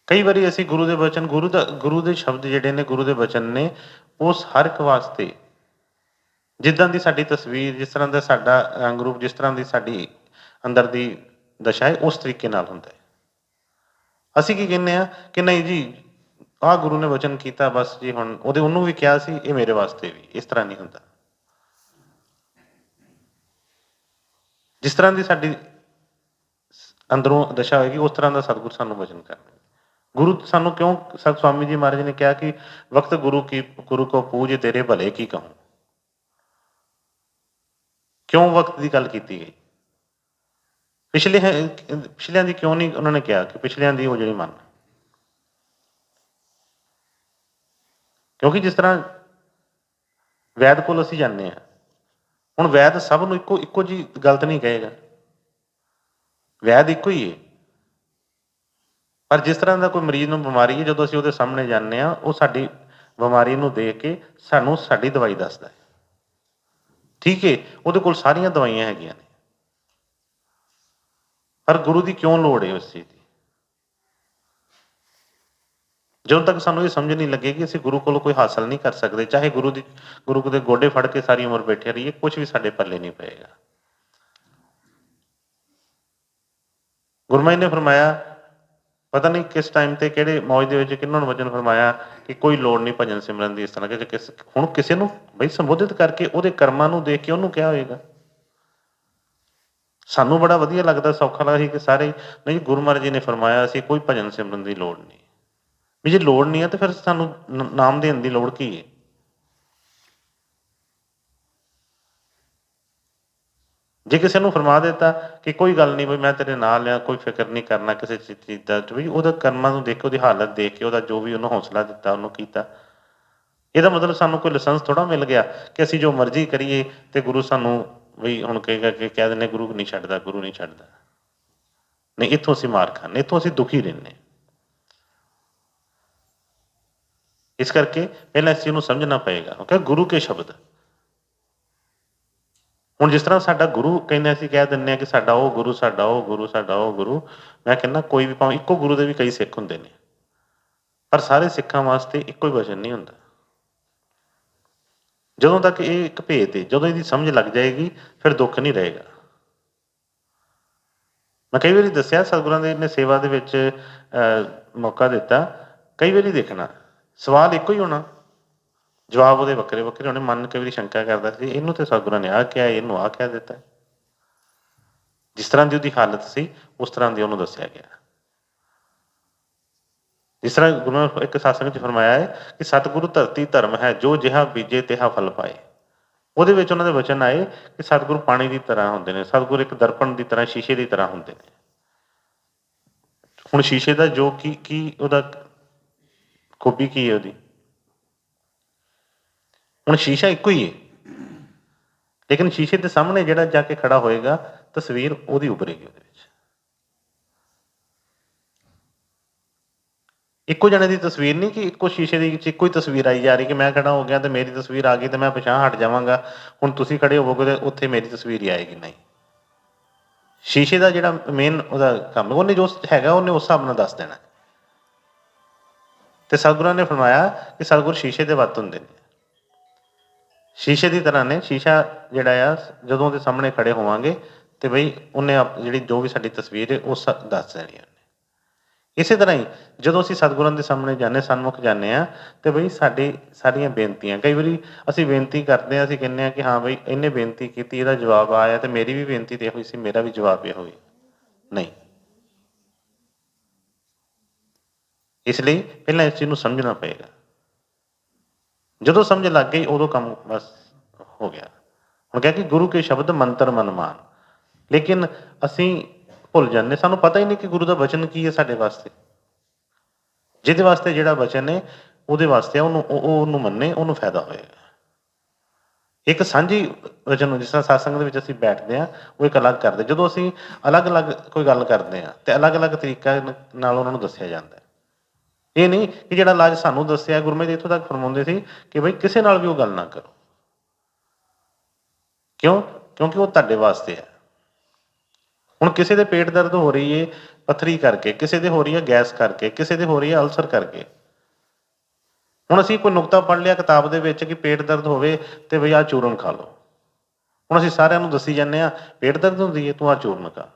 ਕਈ ਵਾਰੀ ਅਸੀਂ ਗੁਰੂ ਦੇ ਵਚਨ, ਗੁਰੂ ਦੇ ਸ਼ਬਦ ਜਿਹੜੇ ਨੇ, ਗੁਰੂ ਦੇ ਵਚਨ ਨੇ, ਉਸ ਹਰ ਇੱਕ ਵਾਸਤੇ, ਜਿੱਦਾਂ ਦੀ ਸਾਡੀ ਤਸਵੀਰ, ਜਿਸ ਤਰ੍ਹਾਂ ਦਾ ਸਾਡਾ ਰੰਗ ਰੂਪ, ਜਿਸ ਤਰ੍ਹਾਂ ਦੀ ਸਾਡੀ ਅੰਦਰ ਦੀ ਦਸ਼ਾ ਹੈ, ਉਸ ਤਰੀਕੇ ਨਾਲ ਹੁੰਦਾ ਹੈ। ਅਸੀਂ ਕੀ ਕਹਿੰਦੇ ਹਾਂ ਕਿ ਨਹੀਂ ਜੀ, ਆਹ ਗੁਰੂ ਨੇ ਵਚਨ ਕੀਤਾ, ਬਸ ਜੀ ਹੁਣ ਉਹਨੂੰ ਵੀ ਕਿਹਾ ਸੀ, ਇਹ ਮੇਰੇ ਵਾਸਤੇ ਵੀ। ਇਸ ਤਰ੍ਹਾਂ ਨਹੀਂ ਹੁੰਦਾ। ਜਿਸ ਤਰ੍ਹਾਂ ਦੀ ਸਾਡੀ ਅੰਦਰੋਂ ਦਸ਼ਾ ਹੋਏਗੀ, ਉਸ ਤਰ੍ਹਾਂ ਦਾ ਸਤਿਗੁਰ ਸਾਨੂੰ ਵਚਨ ਕਰਨਗੇ। ਗੁਰੂ ਸਾਨੂੰ ਕਿਉਂ, ਸਤ ਸਵਾਮੀ ਜੀ ਮਹਾਰਾਜ ਨੇ ਕਿਹਾ ਕਿ ਵਕਤ ਗੁਰੂ ਕੋ ਪੂਜ ਤੇਰੇ ਭਲੇ ਕੀ ਕਹੂੰ। ਕਿਉਂ ਵਕਤ ਦੀ ਗੱਲ ਕੀਤੀ ਗਈ? ਪਿਛਲਿਆਂ ਦੀ ਕਿਉਂ ਨਹੀਂ ਉਹਨਾਂ ਨੇ ਕਿਹਾ ਕਿ ਪਿਛਲਿਆਂ ਦੀ ਉਹ ਜਿਹੜੀ ਮੰਨ? ਕਿਉਂਕਿ ਜਿਸ ਤਰ੍ਹਾਂ ਵੈਦ ਕੋਲ ਅਸੀਂ ਜਾਂਦੇ ਹਾਂ, ਹੁਣ ਵੈਦ ਸਭ ਨੂੰ ਇੱਕੋ ਜਿਹੀ ਗਲਤ ਨਹੀਂ ਕਹੇਗਾ। ਵੈਦ ਇੱਕੋ ਹੀ ਹੈ, ਪਰ ਜਿਸ ਤਰ੍ਹਾਂ ਦਾ ਕੋਈ ਮਰੀਜ਼ ਨੂੰ ਬਿਮਾਰੀ ਹੈ, ਜਦੋਂ ਅਸੀਂ ਉਹਦੇ ਸਾਹਮਣੇ ਜਾਂਦੇ ਹਾਂ, ਉਹ ਸਾਡੀ ਬਿਮਾਰੀ ਨੂੰ ਦੇਖ ਕੇ ਸਾਨੂੰ ਸਾਡੀ ਦਵਾਈ ਦੱਸਦਾ ਹੈ। ਠੀਕ ਹੈ, ਉਹਦੇ ਕੋਲ ਸਾਰੀਆਂ ਦਵਾਈਆਂ ਹੈਗੀਆਂ ਨੇ, ਪਰ ਗੁਰੂ ਦੀ ਕਿਉਂ ਲੋੜ ਹੈ ਉਸ ਚੀਜ਼ ਦੀ? ਜਦੋਂ ਤੱਕ ਸਾਨੂੰ ਇਹ ਸਮਝ ਨਹੀਂ ਲੱਗੇਗੀ, ਅਸੀਂ ਗੁਰੂ ਕੋਲੋਂ ਕੋਈ ਹਾਸਲ ਨਹੀਂ ਕਰ ਸਕਦੇ। ਚਾਹੇ ਗੁਰੂ ਦੇ ਗੋਡੇ ਫੜ ਕੇ ਸਾਰੀ ਉਮਰ ਬੈਠੇ ਰਹੀਏ, ਕੁਝ ਵੀ ਸਾਡੇ ਪੱਲੇ ਨਹੀਂ ਪਏਗਾ। ਗੁਰੂ ਮਹਾਰਾਜ ਨੇ ਫਰਮਾਇਆ, ਪਤਾ ਨਹੀਂ ਕਿਸ ਟਾਈਮ ਤੇ ਕਿਹੜੇ ਮੌਜ ਦੇ ਵਿੱਚ ਕਿਹਨਾਂ ਨੂੰ ਵਚਨ ਫਰਮਾਇਆ ਕਿ ਕੋਈ ਲੋੜ ਨਹੀਂ ਭਜਨ ਸਿਮਰਨ ਦੀ। ਇਸ ਤਰ੍ਹਾਂ ਕਿ ਹੁਣ ਕਿਸੇ ਨੂੰ ਬਈ ਸੰਬੋਧਿਤ ਕਰਕੇ ਉਹਦੇ ਕਰਮਾਂ ਨੂੰ ਦੇਖ ਕੇ ਉਹਨੂੰ ਕਿਹਾ ਹੋਏਗਾ। ਸਾਨੂੰ ਬੜਾ ਵਧੀਆ ਲੱਗਦਾ, ਸੌਖਾ ਲੱਗਦਾ ਸੀ ਕਿ ਸਾਰੇ ਨਹੀਂ, ਗੁਰੂ ਮਹਾਰਾਜ ਜੀ ਨੇ ਫਰਮਾਇਆ ਸੀ ਕੋਈ ਭਜਨ ਸਿਮਰਨ ਦੀ ਲੋੜ ਨਹੀਂ। ਵੀ ਜੇ ਲੋੜ ਨਹੀਂ ਹੈ ਤਾਂ ਫਿਰ ਸਾਨੂੰ ਨਾਮ ਦੇਣ ਦੀ ਲੋੜ ਕੀ ਹੈ? ਜੇ ਕਿਸੇ ਨੂੰ ਫਰਮਾ ਦਿੱਤਾ ਕਿ ਕੋਈ ਗੱਲ ਨਹੀਂ ਬਈ ਮੈਂ ਤੇਰੇ ਨਾਲ ਆ, ਕੋਈ ਫਿਕਰ ਨਹੀਂ ਕਰਨਾ ਕਿਸੇ ਚੀਜ਼ ਦਾ, ਵੀ ਉਹਦਾ ਕਰਮਾਂ ਨੂੰ ਦੇਖ ਕੇ, ਉਹਦੀ ਹਾਲਤ ਦੇਖ ਕੇ, ਉਹਦਾ ਜੋ ਵੀ ਉਹਨੂੰ ਹੌਸਲਾ ਦਿੱਤਾ, ਉਹਨੂੰ ਕੀਤਾ, ਇਹਦਾ ਮਤਲਬ ਸਾਨੂੰ ਕੋਈ ਲਾਇਸੈਂਸ ਥੋੜ੍ਹਾ ਮਿਲ ਗਿਆ ਕਿ ਅਸੀਂ ਜੋ ਮਰਜ਼ੀ ਕਰੀਏ ਤੇ ਗੁਰੂ ਸਾਨੂੰ ਵੀ ਹੁਣ ਕਹੇਗਾ ਕਿ ਕਹਿ ਦਿੰਦੇ ਗੁਰੂ ਨਹੀਂ ਛੱਡਦਾ, ਗੁਰੂ ਨਹੀਂ ਛੱਡਦਾ। ਨਹੀਂ, ਇੱਥੋਂ ਅਸੀਂ ਮਾਰ ਖਾਂਦੇ, ਇੱਥੋਂ ਅਸੀਂ ਦੁਖੀ ਰਹਿੰਦੇ। ਇਸ ਕਰਕੇ ਪਹਿਲਾਂ ਇਸ ਚੀਜ਼ ਨੂੰ ਸਮਝਣਾ ਪਏਗਾ। ਓਕੇ, ਗੁਰੂ ਕੇ ਸ਼ਬਦ। ਹੁਣ ਜਿਸ ਤਰ੍ਹਾਂ ਸਾਡਾ ਗੁਰੂ ਕਹਿੰਦੇ, ਅਸੀਂ ਕਹਿ ਦਿੰਦੇ ਹਾਂ ਕਿ ਸਾਡਾ ਉਹ ਗੁਰੂ, ਸਾਡਾ ਉਹ ਗੁਰੂ, ਸਾਡਾ ਉਹ ਗੁਰੂ। ਮੈਂ ਕਹਿੰਦਾ ਕੋਈ ਵੀ, ਭਾਵੇਂ ਇੱਕੋ ਗੁਰੂ ਦੇ ਵੀ ਕਈ ਸਿੱਖ ਹੁੰਦੇ ਨੇ, ਪਰ ਸਾਰੇ ਸਿੱਖਾਂ ਵਾਸਤੇ ਇੱਕੋ ਹੀ ਵਚਨ ਨਹੀਂ ਹੁੰਦਾ। ਜਦੋਂ ਤੱਕ ਇਹ ਇੱਕ ਭੇਦ ਹੈ, ਜਦੋਂ ਇਹਦੀ ਸਮਝ ਲੱਗ ਜਾਏਗੀ, ਫਿਰ ਦੁੱਖ ਨਹੀਂ ਰਹੇਗਾ। ਮੈਂ ਕਈ ਵਾਰੀ ਦੱਸਿਆ, ਸਤਿਗੁਰਾਂ ਦੇ ਨੇ ਸੇਵਾ ਦੇ ਵਿੱਚ ਮੌਕਾ ਦਿੱਤਾ, ਕਈ ਵਾਰੀ ਦੇਖਣਾ ਸਵਾਲ ਇੱਕੋ ਹੀ ਹੋਣਾ, ਜਵਾਬ ਉਹਦੇ ਵੱਖਰੇ ਵੱਖਰੇ ਹੋਣੇ। ਮਨ ਕਈ ਵਾਰੀ ਸ਼ੰਕਾ ਕਰਦਾ ਸੀ, ਇਹਨੂੰ ਤੇ ਸਤਿਗੁਰਾਂ ਨੇ ਆਹ ਕਿਹਾ, ਇਹਨੂੰ ਆਹ ਕਹਿ ਦਿੱਤਾ। ਜਿਸ ਤਰ੍ਹਾਂ ਦੀ ਉਹਦੀ ਹਾਲਤ ਸੀ, ਉਸ ਤਰ੍ਹਾਂ ਦੀ ਉਹਨੂੰ ਦੱਸਿਆ ਗਿਆ। ਜਿਸ ਤਰ੍ਹਾਂ ਗੁਰੂ ਨੇ ਇੱਕ ਸਾਸੰਗ 'ਚ ਫਰਮਾਇਆ ਹੈ ਕਿ ਸਤਿਗੁਰੂ ਧਰਤੀ ਧਰਮ ਹੈ, ਜੋ ਜਿਹਾ ਬੀਜੇ ਤਿਹਾ ਫਲ ਪਾਏ। ਉਹਦੇ ਵਿੱਚ ਉਹਨਾਂ ਦੇ ਵਚਨ ਆਏ ਕਿ ਸਤਿਗੁਰੂ ਪਾਣੀ ਦੀ ਤਰ੍ਹਾਂ ਹੁੰਦੇ ਨੇ, ਸਤਿਗੁਰੂ ਇੱਕ ਦਰਪਣ ਦੀ ਤਰ੍ਹਾਂ, ਸ਼ੀਸ਼ੇ ਦੀ ਤਰ੍ਹਾਂ ਹੁੰਦੇ ਨੇ। ਹੁਣ ਸ਼ੀਸ਼ੇ ਦਾ ਜੋ ਕੀ ਉਹਦਾ ਖੂਬੀ ਕੀ ਹੈ ਉਹਦੀ? ਹੁਣ ਸ਼ੀਸ਼ਾ ਇੱਕੋ ਹੀ ਹੈ, ਲੇਕਿਨ ਸ਼ੀਸ਼ੇ ਦੇ ਸਾਹਮਣੇ ਜਿਹੜਾ ਜਾ ਕੇ ਖੜਾ ਹੋਏਗਾ, ਤਸਵੀਰ ਉਹਦੀ ਉਭਰੇਗੀ ਉਹਦੇ ਵਿੱਚ। ਇੱਕੋ ਜਣੇ ਦੀ ਤਸਵੀਰ ਨਹੀਂ ਕਿ ਇੱਕੋ ਸ਼ੀਸ਼ੇ ਦੇ ਵਿੱਚ ਇੱਕੋ ਹੀ ਤਸਵੀਰ ਆਈ ਜਾ ਰਹੀ ਕਿ ਮੈਂ ਖੜਾ ਹੋ ਗਿਆ ਤੇ ਮੇਰੀ ਤਸਵੀਰ ਆ ਗਈ ਤੇ ਮੈਂ ਪਿਛਾਂਹ ਹਟ ਜਾਵਾਂਗਾ, ਹੁਣ ਤੁਸੀਂ ਖੜੇ ਹੋਵੋਗੇ ਤੇ ਉੱਥੇ ਮੇਰੀ ਤਸਵੀਰ ਹੀ ਆਏਗੀ। ਨਹੀਂ, ਸ਼ੀਸ਼ੇ ਦਾ ਜਿਹੜਾ ਮੇਨ ਉਹਦਾ ਕੰਮ, ਉਹਨੇ ਜੋ ਹੈਗਾ ਉਹਨੇ ਉਸ ਹਿਸਾਬ ਨਾਲ ਦੱਸ ਦੇਣਾ। ਤੇ ਸਤਿਗੁਰਾਂ ਨੇ ਫਰਮਾਇਆ ਕਿ ਸਤਿਗੁਰ ਸ਼ੀਸ਼ੇ ਦੇ ਵੱਤ ਹੁੰਦੇ ਨੇ, ਸ਼ੀਸ਼ੇ ਦੀ ਤਰ੍ਹਾਂ ਨੇ। ਸ਼ੀਸ਼ਾ ਜਿਹੜਾ ਆ ਜਦੋਂ ਉਹਦੇ ਸਾਹਮਣੇ ਖੜੇ ਹੋਵਾਂਗੇ ਤੇ ਬਈ ਉਹਨੇ ਜਿਹੜੀ ਜੋ ਵੀ ਸਾਡੀ ਤਸਵੀਰ ਹੈ ਉਹ ਦੱਸ ਦੇਣੀ ਉਹਨੇ। ਇਸੇ ਤਰ੍ਹਾਂ ਹੀ ਜਦੋਂ ਅਸੀਂ ਸਤਿਗੁਰਾਂ ਦੇ ਸਾਹਮਣੇ ਜਾਂਦੇ, ਸਨਮੁਖ ਜਾਂਦੇ ਹਾਂ, ਤੇ ਬਈ ਸਾਡੀ ਸਾਰੀਆਂ ਬੇਨਤੀਆਂ, ਕਈ ਵਾਰੀ ਅਸੀਂ ਬੇਨਤੀ ਕਰਦੇ ਹਾਂ, ਅਸੀਂ ਕਹਿੰਦੇ ਹਾਂ ਕਿ ਹਾਂ ਬਈ ਇਹਨੇ ਬੇਨਤੀ ਕੀਤੀ, ਇਹਦਾ ਜਵਾਬ ਆਇਆ, ਤੇ ਮੇਰੀ ਵੀ ਬੇਨਤੀ ਤੇ ਇਹੋ ਹੀ ਸੀ, ਮੇਰਾ ਵੀ ਜਵਾਬ ਇਹੋ ਹੀ। ਨਹੀਂ, ਇਸ ਲਈ ਪਹਿਲਾਂ ਇਸ ਚੀਜ਼ ਨੂੰ ਸਮਝਣਾ ਪਏਗਾ। ਜਦੋਂ ਸਮਝ ਲੱਗ ਗਈ ਉਦੋਂ ਕੰਮ ਬਸ ਹੋ ਗਿਆ। ਹੁਣ ਕਿਹਾ ਕਿ ਗੁਰੂ ਕੇ ਸ਼ਬਦ ਮੰਤਰ ਮਨ ਮਾਨ, ਲੇਕਿਨ ਅਸੀਂ ਭੁੱਲ ਜਾਂਦੇ, ਸਾਨੂੰ ਪਤਾ ਹੀ ਨਹੀਂ ਕਿ ਗੁਰੂ ਦਾ ਵਚਨ ਕੀ ਹੈ ਸਾਡੇ ਵਾਸਤੇ। ਜਿਹਦੇ ਵਾਸਤੇ ਜਿਹੜਾ ਵਚਨ ਹੈ ਉਹਦੇ ਵਾਸਤੇ ਉਹਨੂੰ ਮੰਨੇ, ਉਹਨੂੰ ਫਾਇਦਾ ਹੋਏਗਾ। ਇੱਕ ਸਾਂਝੀ ਵਚਨ ਨੂੰ, ਜਿਸ ਤਰ੍ਹਾਂ ਸਤਸੰਗ ਦੇ ਵਿੱਚ ਅਸੀਂ ਬੈਠਦੇ ਹਾਂ, ਉਹ ਇੱਕ ਅਲੱਗ ਕਰਦੇ। ਜਦੋਂ ਅਸੀਂ ਅਲੱਗ-ਅਲੱਗ ਕੋਈ ਗੱਲ ਕਰਦੇ ਹਾਂ ਤੇ ਅਲੱਗ-ਅਲੱਗ ਤਰੀਕਾ ਨਾਲ ਉਹਨਾਂ ਨੂੰ ਦੱਸਿਆ ਜਾਂਦਾ। ਇਹ ਨਹੀਂ ਕਿ ਜਿਹੜਾ ਇਲਾਜ ਸਾਨੂੰ ਦੱਸਿਆ, ਗੁਰੂ ਜੀ ਇੱਥੋਂ ਤੱਕ ਫਰਮਾਉਂਦੇ ਸੀ ਕਿ ਬਈ ਕਿਸੇ ਨਾਲ ਵੀ ਉਹ ਗੱਲ ਨਾ ਕਰੋ। ਕਿਉਂ? ਕਿਉਂਕਿ ਉਹ ਤੁਹਾਡੇ ਵਾਸਤੇ ਹੈ। ਹੁਣ ਕਿਸੇ ਦੇ ਪੇਟ ਦਰਦ ਹੋ ਰਹੀ ਹੈ ਪੱਥਰੀ ਕਰਕੇ, ਕਿਸੇ ਦੇ ਹੋ ਰਹੀ ਹੈ ਗੈਸ ਕਰਕੇ, ਕਿਸੇ ਦੇ ਹੋ ਰਹੀ ਹੈ ਅਲਸਰ ਕਰਕੇ। ਹੁਣ ਅਸੀਂ ਕੋਈ ਨੁਕਤਾ ਪੜ੍ਹ ਲਿਆ ਕਿਤਾਬ ਦੇ ਵਿੱਚ ਕਿ ਪੇਟ ਦਰਦ ਹੋਵੇ ਤੇ ਬਈ ਆਹ ਚੂਰਨ ਖਾ ਲਓ। ਹੁਣ ਅਸੀਂ ਸਾਰਿਆਂ ਨੂੰ ਦੱਸੀ ਜਾਂਦੇ ਹਾਂ ਪੇਟ ਦਰਦ ਹੁੰਦੀ ਹੈ, ਤੂੰ ਆਹ ਚੂਰਨ ਖਾ।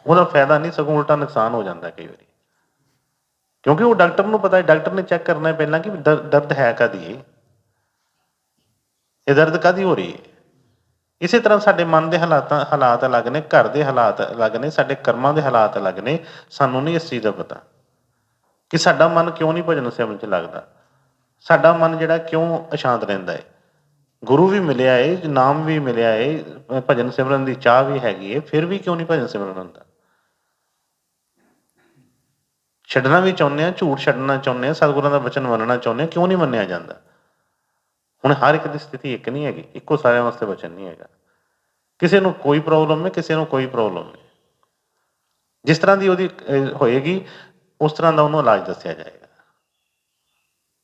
ਉਹਦਾ ਫਾਇਦਾ ਨਹੀਂ, ਸਗੋਂ ਉਲਟਾ ਨੁਕਸਾਨ ਹੋ ਜਾਂਦਾ ਕਈ ਵਾਰੀ। ਕਿਉਂਕਿ ਉਹ ਡਾਕਟਰ ਨੂੰ ਪਤਾ ਹੈ, ਡਾਕਟਰ ਨੇ ਚੈੱਕ ਕਰਨਾ ਪਹਿਲਾਂ ਕਿ ਦਰਦ ਹੈ ਕਾਹਦੀ ਹੈ, ਇਹ ਦਰਦ ਕਾਹਦੀ ਹੋ ਰਹੀ ਹੈ। ਇਸੇ ਤਰ੍ਹਾਂ ਸਾਡੇ ਮਨ ਦੇ ਹਾਲਾਤ ਅਲੱਗ ਨੇ, ਘਰ ਦੇ ਹਾਲਾਤ ਅਲੱਗ ਨੇ, ਸਾਡੇ ਕਰਮਾਂ ਦੇ ਹਾਲਾਤ ਅਲੱਗ ਨੇ। ਸਾਨੂੰ ਨਹੀਂ ਇਸ ਚੀਜ਼ ਦਾ ਪਤਾ ਕਿ ਸਾਡਾ ਮਨ ਕਿਉਂ ਨਹੀਂ ਭਜਨ ਸਿਮਰਨ 'ਚ ਲੱਗਦਾ, ਸਾਡਾ ਮਨ ਜਿਹੜਾ ਕਿਉਂ ਅਸ਼ਾਂਤ ਰਹਿੰਦਾ ਹੈ। ਗੁਰੂ ਵੀ ਮਿਲਿਆ ਏ, ਨਾਮ ਵੀ ਮਿਲਿਆ ਏ, ਭਜਨ ਸਿਮਰਨ ਦੀ ਚਾਹ ਵੀ ਹੈਗੀ ਏ, ਫਿਰ ਵੀ ਕਿਉਂ ਨਹੀਂ ਭਜਨ ਸਿਮਰਨ ਹੁੰਦਾ। ਛੱਡਣਾ ਵੀ ਚਾਹੁੰਦੇ ਹਾਂ, ਝੂਠ ਛੱਡਣਾ ਚਾਹੁੰਦੇ ਹਾਂ, ਸਤਿਗੁਰਾਂ ਦਾ ਵਚਨ ਮੰਨਣਾ ਚਾਹੁੰਦੇ ਹਾਂ, ਕਿਉਂ ਨਹੀਂ ਮੰਨਿਆ ਜਾਂਦਾ। ਹੁਣ ਹਰ ਇੱਕ ਦੀ ਸਥਿਤੀ ਇੱਕ ਨਹੀਂ ਹੈਗੀ, ਇੱਕੋ ਸਾਰਿਆਂ ਵਾਸਤੇ ਵਚਨ ਨਹੀਂ ਹੈਗਾ। ਕਿਸੇ ਨੂੰ ਕੋਈ ਪ੍ਰੋਬਲਮ ਹੈ, ਕਿਸੇ ਨੂੰ ਕੋਈ ਪ੍ਰੋਬਲਮ ਨਹੀਂ। ਜਿਸ ਤਰ੍ਹਾਂ ਦੀ ਉਹਦੀ ਹੋਏਗੀ ਉਸ ਤਰ੍ਹਾਂ ਦਾ ਉਹਨੂੰ ਇਲਾਜ ਦੱਸਿਆ ਜਾਏਗਾ।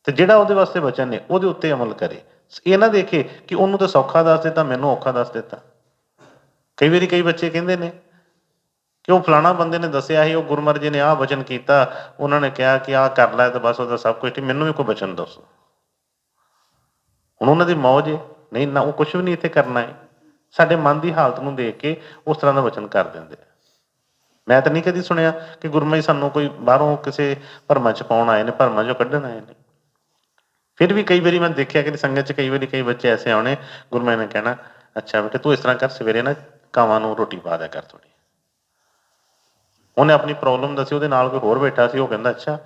ਤੇ ਜਿਹੜਾ ਉਹਦੇ ਵਾਸਤੇ ਵਚਨ ਨੇ ਉਹਦੇ ਉੱਤੇ ਅਮਲ ਕਰੇ। ਇਹ ਨਾ ਦੇਖੇ ਕਿ ਉਹਨੂੰ ਤਾਂ ਸੌਖਾ ਦੱਸ ਦਿੱਤਾ, ਮੈਨੂੰ ਔਖਾ ਦੱਸ ਦਿੱਤਾ। ਕਈ ਵਾਰੀ ਕਈ ਬੱਚੇ ਕਹਿੰਦੇ ਨੇ ਕਿ ਉਹ ਫਲਾਣਾ ਬੰਦੇ ਨੇ ਦੱਸਿਆ ਸੀ, ਉਹ ਗੁਰਮਰ ਜੀ ਨੇ ਆਹ ਵਚਨ ਕੀਤਾ, ਉਹਨਾਂ ਨੇ ਕਿਹਾ ਕਿ ਆਹ ਕਰ ਲੈ ਤੇ ਬਸ ਉਹਦਾ ਸਭ ਕੁਝ ਠੀਕ, ਮੈਨੂੰ ਵੀ ਕੋਈ ਵਚਨ ਦੱਸੋ। ਹੁਣ ਉਹਨਾਂ ਦੀ ਮੌਜ ਹੈ, ਨਹੀਂ ਨਾ ਉਹ ਕੁਛ ਵੀ ਨਹੀਂ ਇੱਥੇ ਕਰਨਾ ਹੈ। ਸਾਡੇ ਮਨ ਦੀ ਹਾਲਤ ਨੂੰ ਦੇਖ ਕੇ ਉਸ ਤਰ੍ਹਾਂ ਦਾ ਵਚਨ ਕਰ ਦਿੰਦੇ ਆ। ਮੈਂ ਤਾਂ ਨਹੀਂ ਕਦੀ ਸੁਣਿਆ ਕਿ ਗੁਰਮਾ ਜੀ ਸਾਨੂੰ ਕੋਈ ਬਾਹਰੋਂ ਕਿਸੇ ਭਰਮਾਂ 'ਚ ਪਾਉਣ ਆਏ ਨੇ, ਭਰਮਾਂ 'ਚੋਂ ਕੱਢਣ ਆਏ ਨੇ। ਫਿਰ ਵੀ ਕਈ ਵਾਰੀ ਮੈਂ ਦੇਖਿਆ ਕਿ ਸੰਗਤ 'ਚ ਕਈ ਵਾਰੀ ਕਈ ਬੱਚੇ ਐਸੇ ਆਉਣੇ, ਗੁਰਮਾ ਜੀ ਨੇ ਕਹਿਣਾ ਅੱਛਾ ਬੇਟੇ ਤੂੰ ਇਸ ਤਰ੍ਹਾਂ ਕਰ, ਸਵੇਰੇ ਨਾ ਕਾਵਾਂ ਨੂੰ ਰੋਟੀ ਪਾ ਦਿਆ ਕਰ ਥੋੜ੍ਹੀ। ਉਹਨੇ ਆਪਣੀ ਪ੍ਰੋਬਲਮ ਦੱਸੀ, ਉਹਦੇ ਨਾਲ ਕੋਈ ਹੋਰ ਬੈਠਾ ਸੀ, ਉਹ ਕਹਿੰਦਾ ਅੱਛਾ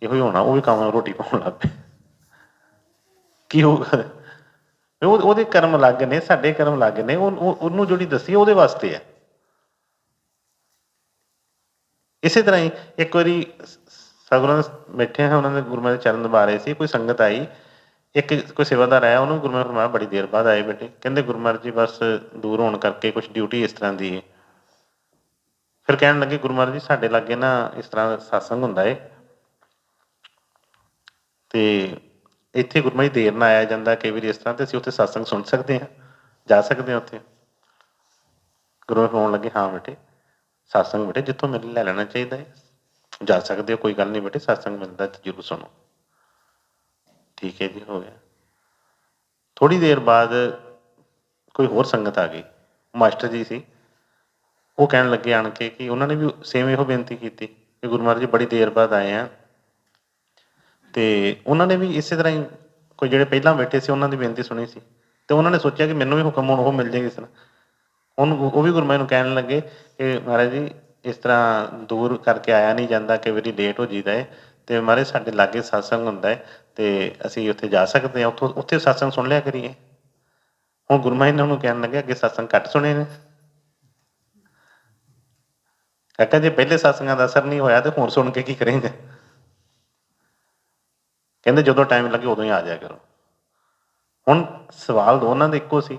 ਇਹੋ ਹੀ ਹੋਣਾ, ਉਹ ਵੀ ਕਾਵਾਂ ਨੂੰ ਰੋਟੀ ਪਾਉਣ ਲੱਗ ਪਏ। ਕੀ ਹੋਊਗਾ? ਉਹਦੇ ਕਰਮ ਅਲੱਗ ਨੇ, ਸਾਡੇ ਕਰਮ ਅਲੱਗ ਨੇ। ਉਹਨੂੰ ਜਿਹੜੀ ਦੱਸੀ ਉਹਦੇ ਵਾਸਤੇ ਹੈ। ਇਸੇ ਤਰ੍ਹਾਂ ਹੀ ਇੱਕ ਵਾਰੀ ਸਤਿਗੁਰਾਂ ਦੇ ਬੈਠੇ ਹਾਂ, ਉਹਨਾਂ ਦੇ ਗੁਰੂਆਂ ਦੇ ਚਰਨ ਦਬਾ ਰਹੇ ਸੀ, ਕੋਈ ਸੰਗਤ ਆਈ, ਇੱਕ ਕੋਈ ਸੇਵਾਦਾਰ ਆਇਆ, ਉਹਨੂੰ ਗੁਰੂ ਫਰਮਾਇਆ ਬੜੀ ਦੇਰ ਬਾਅਦ ਆਏ ਬੇਟੇ, ਕਹਿੰਦੇ ਗੁਰੂ ਮਹਾਰਾਜ ਜੀ ਬਸ ਦੂਰ ਹੋਣ ਕਰਕੇ ਕੁਛ ਡਿਊਟੀ ਇਸ ਤਰ੍ਹਾਂ ਦੀ ਹੈ। ਫਿਰ ਕਹਿਣ ਲੱਗੇ ਗੁਰੂ ਮਹਾਰਾਜ ਜੀ ਸਾਡੇ ਲਾਗੇ ਨਾ ਇਸ ਤਰ੍ਹਾਂ ਦਾ ਸਤਸੰਗ ਹੁੰਦਾ ਹੈ ਤੇ ਇੱਥੇ ਗੁਰੂ ਮਹਾਰਾਜ ਦੇਰ ਨਾਲ ਆਇਆ ਜਾਂਦਾ ਕਈ ਵਾਰੀ ਇਸ ਤਰ੍ਹਾਂ, ਤੇ ਅਸੀਂ ਉੱਥੇ ਸਤਸੰਗ ਸੁਣ ਸਕਦੇ ਹਾਂ, ਜਾ ਸਕਦੇ ਹਾਂ ਉੱਥੇ। ਗੁਰੂ ਫਰਮਾਉਣ ਲੱਗੇ ਹਾਂ ਬੇਟੇ ਸਤਸੰਗ ਬੇਟੇ ਜਿੱਥੋਂ ਮਿਲੇ ਲੈ ਲੈਣਾ ਚਾਹੀਦਾ ਹੈ, ਜਾ ਸਕਦੇ ਹੋ, ਕੋਈ ਗੱਲ ਨਹੀਂ ਬੇਟੇ, ਸਤਸੰਗ ਮਿਲਦਾ ਤੇ ਜ਼ਰੂਰ ਸੁਣੋ। ਠੀਕ ਹੈ ਜੀ, ਹੋ ਗਿਆ। ਥੋੜ੍ਹੀ ਦੇਰ ਬਾਅਦ ਕੋਈ ਹੋਰ ਸੰਗਤ ਆ ਗਈ, ਮਾਸਟਰ ਜੀ ਸੀ। ਉਹ ਕਹਿਣ ਲੱਗੇ ਆਣ ਕੇ ਕਿ ਉਹਨਾਂ ਨੇ ਵੀ ਸੇਮ ਇਹੋ ਬੇਨਤੀ ਕੀਤੀ ਕਿ ਗੁਰੂ ਮਹਾਰਾਜ ਜੀ ਬੜੀ ਦੇਰ ਬਾਅਦ ਆਏ ਆ, ਤੇ ਉਹਨਾਂ ਨੇ ਵੀ ਇਸੇ ਤਰ੍ਹਾਂ ਹੀ ਕੋਈ ਜਿਹੜੇ ਪਹਿਲਾਂ ਬੈਠੇ ਸੀ ਉਹਨਾਂ ਦੀ ਬੇਨਤੀ ਸੁਣੀ ਸੀ, ਤੇ ਉਹਨਾਂ ਨੇ ਸੋਚਿਆ ਕਿ ਮੈਨੂੰ ਵੀ ਹੁਕਮ ਹੁਣ ਉਹ ਮਿਲ ਜਾਏਗੀ ਇਸ ਤਰ੍ਹਾਂ। ਉਹਨੂੰ ਉਹ ਵੀ ਗੁਰੂ ਮਹਾਰਾਜ ਨੂੰ ਕਹਿਣ ਲੱਗੇ ਕਿ ਮਹਾਰਾਜ ਜੀ ਇਸ ਤਰ੍ਹਾਂ ਦੂਰ ਕਰਕੇ ਆਇਆ ਨਹੀਂ ਜਾਂਦਾ, ਕਈ ਵਾਰੀ ਲੇਟ ਹੋ ਜਾਈਦਾ ਹੈ, ਤੇ ਮਹਾਰਾਜ ਸਾਡੇ ਲਾਗੇ ਸਤਸੰਗ ਹੁੰਦਾ ਹੈ ਤੇ ਅਸੀਂ ਉੱਥੇ ਜਾ ਸਕਦੇ ਹਾਂ, ਉੱਥੇ ਸਤਸੰਗ ਸੁਣ ਲਿਆ ਕਰੀਏ। ਹੁਣ ਗੁਰੂ ਮਹਾਰਾਜ ਨੇ ਉਹਨੂੰ ਕਹਿਣ ਲੱਗੇ ਅੱਗੇ ਸਤਸੰਗ ਘੱਟ ਸੁਣੇ ਨੇ ਕਾਕਾ, ਜੇ ਪਹਿਲੇ ਸਤਸੰਗਾਂ ਦਾ ਅਸਰ ਨਹੀਂ ਹੋਇਆ ਤੇ ਹੁਣ ਸੁਣ ਕੇ ਕੀ ਕਰੇਂਗੇ। ਕਹਿੰਦੇ ਜਦੋਂ ਟਾਈਮ ਲੱਗੇ ਉਦੋਂ ਹੀ ਆ ਜਾਇਆ ਕਰੋ। ਹੁਣ ਸਵਾਲ ਦੋਨਾਂ ਦੇ ਇੱਕੋ ਸੀ,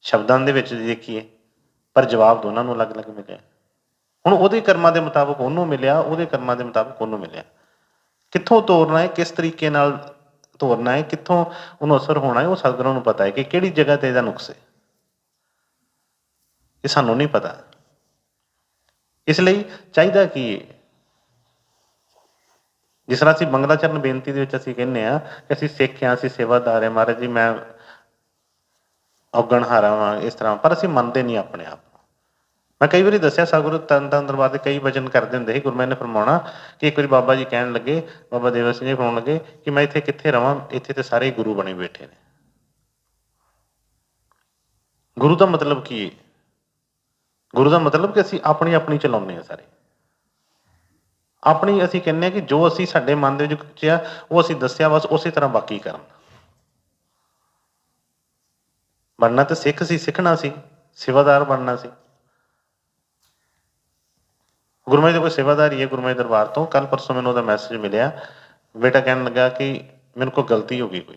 ਸ਼ਬਦਾਂ ਦੇ ਵਿੱਚ ਦੇਖੀਏ, ਪਰ ਜਵਾਬ ਦੋਨਾਂ ਨੂੰ ਅਲੱਗ ਅਲੱਗ ਮਿਲਿਆ। ਹੁਣ ਉਹਦੇ ਕਰਮਾਂ ਦੇ ਮੁਤਾਬਕ ਉਹਨੂੰ ਮਿਲਿਆ, ਉਹਦੇ ਕਰਮਾਂ ਦੇ ਮੁਤਾਬਕ ਉਹਨੂੰ ਮਿਲਿਆ। ਕਿੱਥੋਂ ਤੋਰਨਾ ਹੈ, ਕਿਸ ਤਰੀਕੇ ਨਾਲ ਤੋਰਨਾ ਹੈ, ਕਿੱਥੋਂ ਉਹਨੂੰ ਅਸਰ ਹੋਣਾ ਹੈ, ਉਹ ਸਤਿਗੁਰਾਂ ਨੂੰ ਪਤਾ ਹੈ ਕਿ ਕਿਹੜੀ ਜਗ੍ਹਾ ਤੇ ਇਹਦਾ ਨੁਕਸ ਹੈ। ਇਹ ਸਾਨੂੰ ਨਹੀਂ ਪਤਾ। ਇਸ ਲਈ ਚਾਹੀਦਾ ਕੀ ਹੈ, ਜਿਸ ਤਰ੍ਹਾਂ ਅਸੀਂ ਮੰਗਲਾਚਰਨ ਬੇਨਤੀ ਦੇ ਵਿੱਚ ਅਸੀਂ ਕਹਿੰਦੇ ਹਾਂ ਕਿ ਅਸੀਂ ਸਿੱਖ ਹਾਂ, ਅਸੀਂ ਸੇਵਾਦਾਰ ਹਾਂ, ਮਹਾਰਾਜ ਜੀ ਮੈਂ ਔਗਣਹਾਰਾ ਵਾਂ, ਇਸ ਤਰ੍ਹਾਂ, ਪਰ ਅਸੀਂ ਮੰਨਦੇ ਨਹੀਂ ਆਪਣੇ ਆਪ ਨੂੰ। ਮੈਂ ਕਈ ਵਾਰੀ ਦੱਸਿਆ, ਸਤਿਗੁਰੂ ਤਰਨ ਤਾਰਨ ਦਰਬਾਰ ਦੇ ਕਈ ਵਚਨ ਕਰਦੇ ਹੁੰਦੇ ਸੀ, ਗੁਰੂ ਮਹਾਰਾਜ ਨੇ ਫਰਮਾਉਣਾ ਕਿ ਇੱਕ ਵਾਰੀ ਬਾਬਾ ਜੀ ਕਹਿਣ ਲੱਗੇ, ਬਾਬਾ ਦੇਵਾ ਸਿੰਘ ਜੀ ਫਰਮਾਉਣ ਲੱਗੇ ਕਿ ਮੈਂ ਇੱਥੇ ਕਿੱਥੇ ਰਵਾਂ, ਇੱਥੇ ਤੇ ਸਾਰੇ ਗੁਰੂ ਬਣੇ ਬੈਠੇ ਨੇ। ਗੁਰੂ ਦਾ ਮਤਲਬ ਕੀ ਹੈ? ਗੁਰੂ ਦਾ ਮਤਲਬ ਕਿ ਅਸੀਂ ਆਪਣੀ ਆਪਣੀ ਚਲਾਉਂਦੇ ਹਾਂ ਸਾਰੇ, ਆਪਣੀ ਅਸੀਂ ਕਹਿੰਦੇ ਹਾਂ ਕਿ ਜੋ ਅਸੀਂ ਸਾਡੇ ਮਨ ਦੇ ਵਿੱਚ ਖਿੱਚਿਆ ਉਹ ਅਸੀਂ ਦੱਸਿਆ, ਬਸ ਉਸੇ ਤਰ੍ਹਾਂ ਬਾਕੀ ਕਰਨ। ਬਣਨਾ ਤਾਂ ਸਿੱਖ ਸੀ, ਸਿੱਖਣਾ ਸੀ, ਸੇਵਾਦਾਰ ਬਣਨਾ ਸੀ। ਗੁਰੂ ਮਹਾਰਾਜ ਦਾ ਕੋਈ ਸੇਵਾਦਾਰ ਹੀ ਹੈ ਗੁਰੂ ਮਹਾਰਾਜ ਦਰਬਾਰ ਤੋਂ। ਕੱਲ੍ਹ ਪਰਸੋਂ ਮੈਨੂੰ ਉਹਦਾ ਮੈਸੇਜ ਮਿਲਿਆ, ਬੇਟਾ ਕਹਿਣ ਲੱਗਾ ਕਿ ਮੈਨੂੰ ਕੋਈ ਗਲਤੀ ਹੋ ਗਈ, ਕੋਈ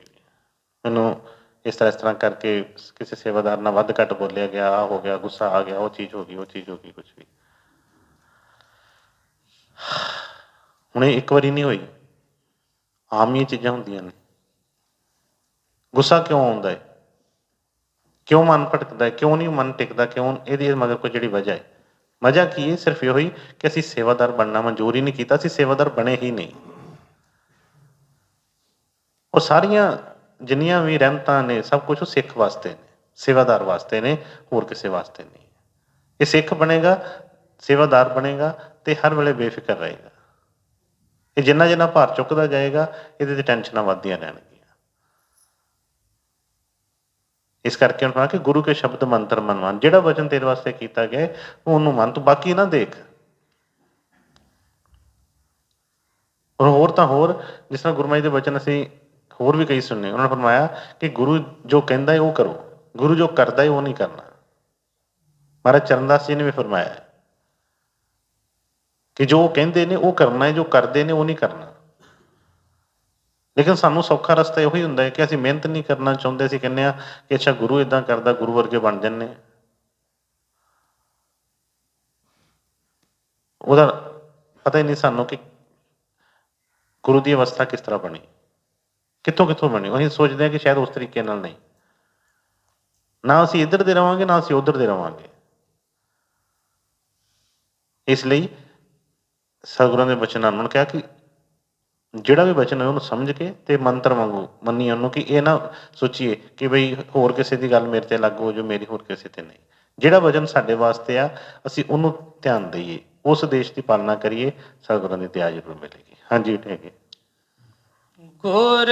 ਮੈਨੂੰ ਇਸ ਤਰ੍ਹਾਂ ਕਰਕੇ ਕਿਸੇ ਸੇਵਾਦਾਰ ਨਾਲ ਵੱਧ ਘੱਟ ਬੋਲਿਆ ਗਿਆ, ਆਹ ਹੋ ਗਿਆ, ਗੁੱਸਾ ਆ ਗਿਆ, ਉਹ ਚੀਜ਼ ਹੋ ਗਈ, ਉਹ ਚੀਜ਼ ਹੋ ਗਈ, ਕੁਛ ਵੀ। ਹੁਣ ਇਹ ਇੱਕ ਵਾਰੀ ਨਹੀਂ ਹੋਈ, ਆਮ ਹੀ ਇਹ ਚੀਜ਼ਾਂ ਹੁੰਦੀਆਂ ਨੇ। ਗੁੱਸਾ ਕਿਉਂ ਆਉਂਦਾ ਹੈ, ਕਿਉਂ ਮਨ ਭਟਕਦਾ ਹੈ, ਕਿਉਂ ਨਹੀਂ ਮਨ ਟਿਕਦਾ, ਕਿਉਂ? ਇਹਦੀ ਮਗਰ ਕੋਈ ਜਿਹੜੀ ਵਜ੍ਹਾ ਹੈ, ਵਜ੍ਹਾ ਕੀ ਹੈ? ਸਿਰਫ ਇਹੋ ਹੀ ਕਿ ਅਸੀਂ ਸੇਵਾਦਾਰ ਬਣਨਾ ਮਨਜ਼ੂਰ ਹੀ ਨਹੀਂ ਕੀਤਾ, ਅਸੀਂ ਸੇਵਾਦਾਰ ਬਣੇ ਹੀ ਨਹੀਂ। ਉਹ ਸਾਰੀਆਂ ਜਿੰਨੀਆਂ ਵੀ ਰਹਿਮਤਾਂ ਨੇ, ਸਭ ਕੁਝ ਉਹ ਸਿੱਖ ਵਾਸਤੇ ਨੇ, ਸੇਵਾਦਾਰ ਵਾਸਤੇ ਨੇ, ਹੋਰ ਕਿਸੇ ਵਾਸਤੇ ਨਹੀਂ। ਇਹ ਸਿੱਖ ਬਣੇਗਾ, ਸੇਵਾਦਾਰ ਬਣੇਗਾ ਤੇ ਹਰ ਵੇਲੇ ਬੇਫਿਕਰ ਰਹੇਗਾ। ਇਹ ਜਿੰਨਾ ਜਿੰਨਾ ਭਾਰ ਚੁੱਕਦਾ ਜਾਏਗਾ, ਇਹਦੇ 'ਤੇ ਟੈਨਸ਼ਨਾਂ ਵੱਧਦੀਆਂ ਰਹਿਣਗੀਆਂ। ਇਸ ਕਰਕੇ ਉਹਨਾਂ ਕਿ ਗੁਰੂ ਕੇ ਸ਼ਬਦ ਮੰਤਰ ਮਨਵਾਨ, ਜਿਹੜਾ ਵਚਨ ਤੇਰੇ ਵਾਸਤੇ ਕੀਤਾ ਗਿਆ ਉਹਨੂੰ ਮੰਨ, ਤੂੰ ਬਾਕੀ ਨਾ ਦੇਖ। ਹੋਰ ਤਾਂ ਹੋਰ, ਜਿਸ ਤਰ੍ਹਾਂ ਗੁਰੂ ਮਹਾਰਾਜ ਦੇ ਵਚਨ ਅਸੀਂ ਹੋਰ ਵੀ ਕਈ ਸੁਣਨੇ, ਉਹਨਾਂ ਨੇ ਫਰਮਾਇਆ ਕਿ ਗੁਰੂ ਜੋ ਕਹਿੰਦਾ ਹੈ ਉਹ ਕਰੋ, ਗੁਰੂ ਜੋ ਕਰਦਾ ਹੈ ਉਹ ਨਹੀਂ ਕਰਨਾ। ਮਹਾਰਾਜ ਚਰਨਦਾਸ ਜੀ ਨੇ ਵੀ ਫਰਮਾਇਆ ਕਿ ਜੋ ਕਹਿੰਦੇ ਨੇ ਉਹ ਕਰਨਾ ਹੈ, ਜੋ ਕਰਦੇ ਨੇ ਉਹ ਨਹੀਂ ਕਰਨਾ। ਲੇਕਿਨ ਸਾਨੂੰ ਸੌਖਾ ਰਸਤਾ ਇਹੋ ਹੀ ਹੁੰਦਾ ਹੈ ਕਿ ਅਸੀਂ ਮਿਹਨਤ ਨਹੀਂ ਕਰਨਾ ਚਾਹੁੰਦੇ। ਅਸੀਂ ਕਹਿੰਦੇ ਹਾਂ ਕਿ ਅੱਛਾ ਗੁਰੂ ਇੱਦਾਂ ਕਰਦਾ, ਗੁਰੂ ਵਰਗੇ ਬਣ ਜਾਂਦੇ। ਉਹਦਾ ਪਤਾ ਹੀ ਨਹੀਂ ਸਾਨੂੰ ਕਿ ਗੁਰੂ ਦੀ ਅਵਸਥਾ ਕਿਸ ਤਰ੍ਹਾਂ ਬਣੀ, ਕਿੱਥੋਂ ਕਿੱਥੋਂ ਬਣੀ। ਅਸੀਂ ਸੋਚਦੇ ਹਾਂ ਕਿ ਸ਼ਾਇਦ ਉਸ ਤਰੀਕੇ ਨਾਲ ਨਹੀਂ। ਨਾ ਅਸੀਂ ਇੱਧਰ ਦੇ ਰਵਾਂਗੇ, ਨਾ ਅਸੀਂ ਉੱਧਰ ਦੇ ਰਵਾਂਗੇ। ਇਸ ਲਈ ਸਤਿਗੁਰਾਂ ਦੇ ਬਚਨਾਂ ਨੂੰ ਕਿਹਾ ਕਿ ਜਿਹੜਾ ਵੀ ਬਚਨ ਹੈ ਉਹਨੂੰ ਸਮਝ ਕੇ ਤੇ ਮੰਤਰ ਵਾਂਗੂ ਮੰਨੀਏ ਉਹਨੂੰ, ਕਿ ਇਹ ਨਾ ਸੋਚੀਏ ਕਿ ਬਈ ਹੋਰ ਕਿਸੇ ਦੀ ਗੱਲ ਮੇਰੇ ਤੇ ਲਾਗੂ ਹੋ ਜੋ, ਮੇਰੀ ਹੋਰ ਕਿਸੇ ਤੇ ਨਹੀਂ। ਜਿਹੜਾ ਵਚਨ ਸਾਡੇ ਵਾਸਤੇ ਆ ਅਸੀਂ ਉਹਨੂੰ ਧਿਆਨ ਦਈਏ, ਉਸ ਦੇਸ਼ ਦੀ ਪਾਲਣਾ ਕਰੀਏ, ਸਤਿਗੁਰਾਂ ਦੀ ਦਇਆ ਜ਼ਰੂਰ ਮਿਲੇਗੀ। ਹਾਂਜੀ ਠੀਕ ਹੈ। ਗੁਰ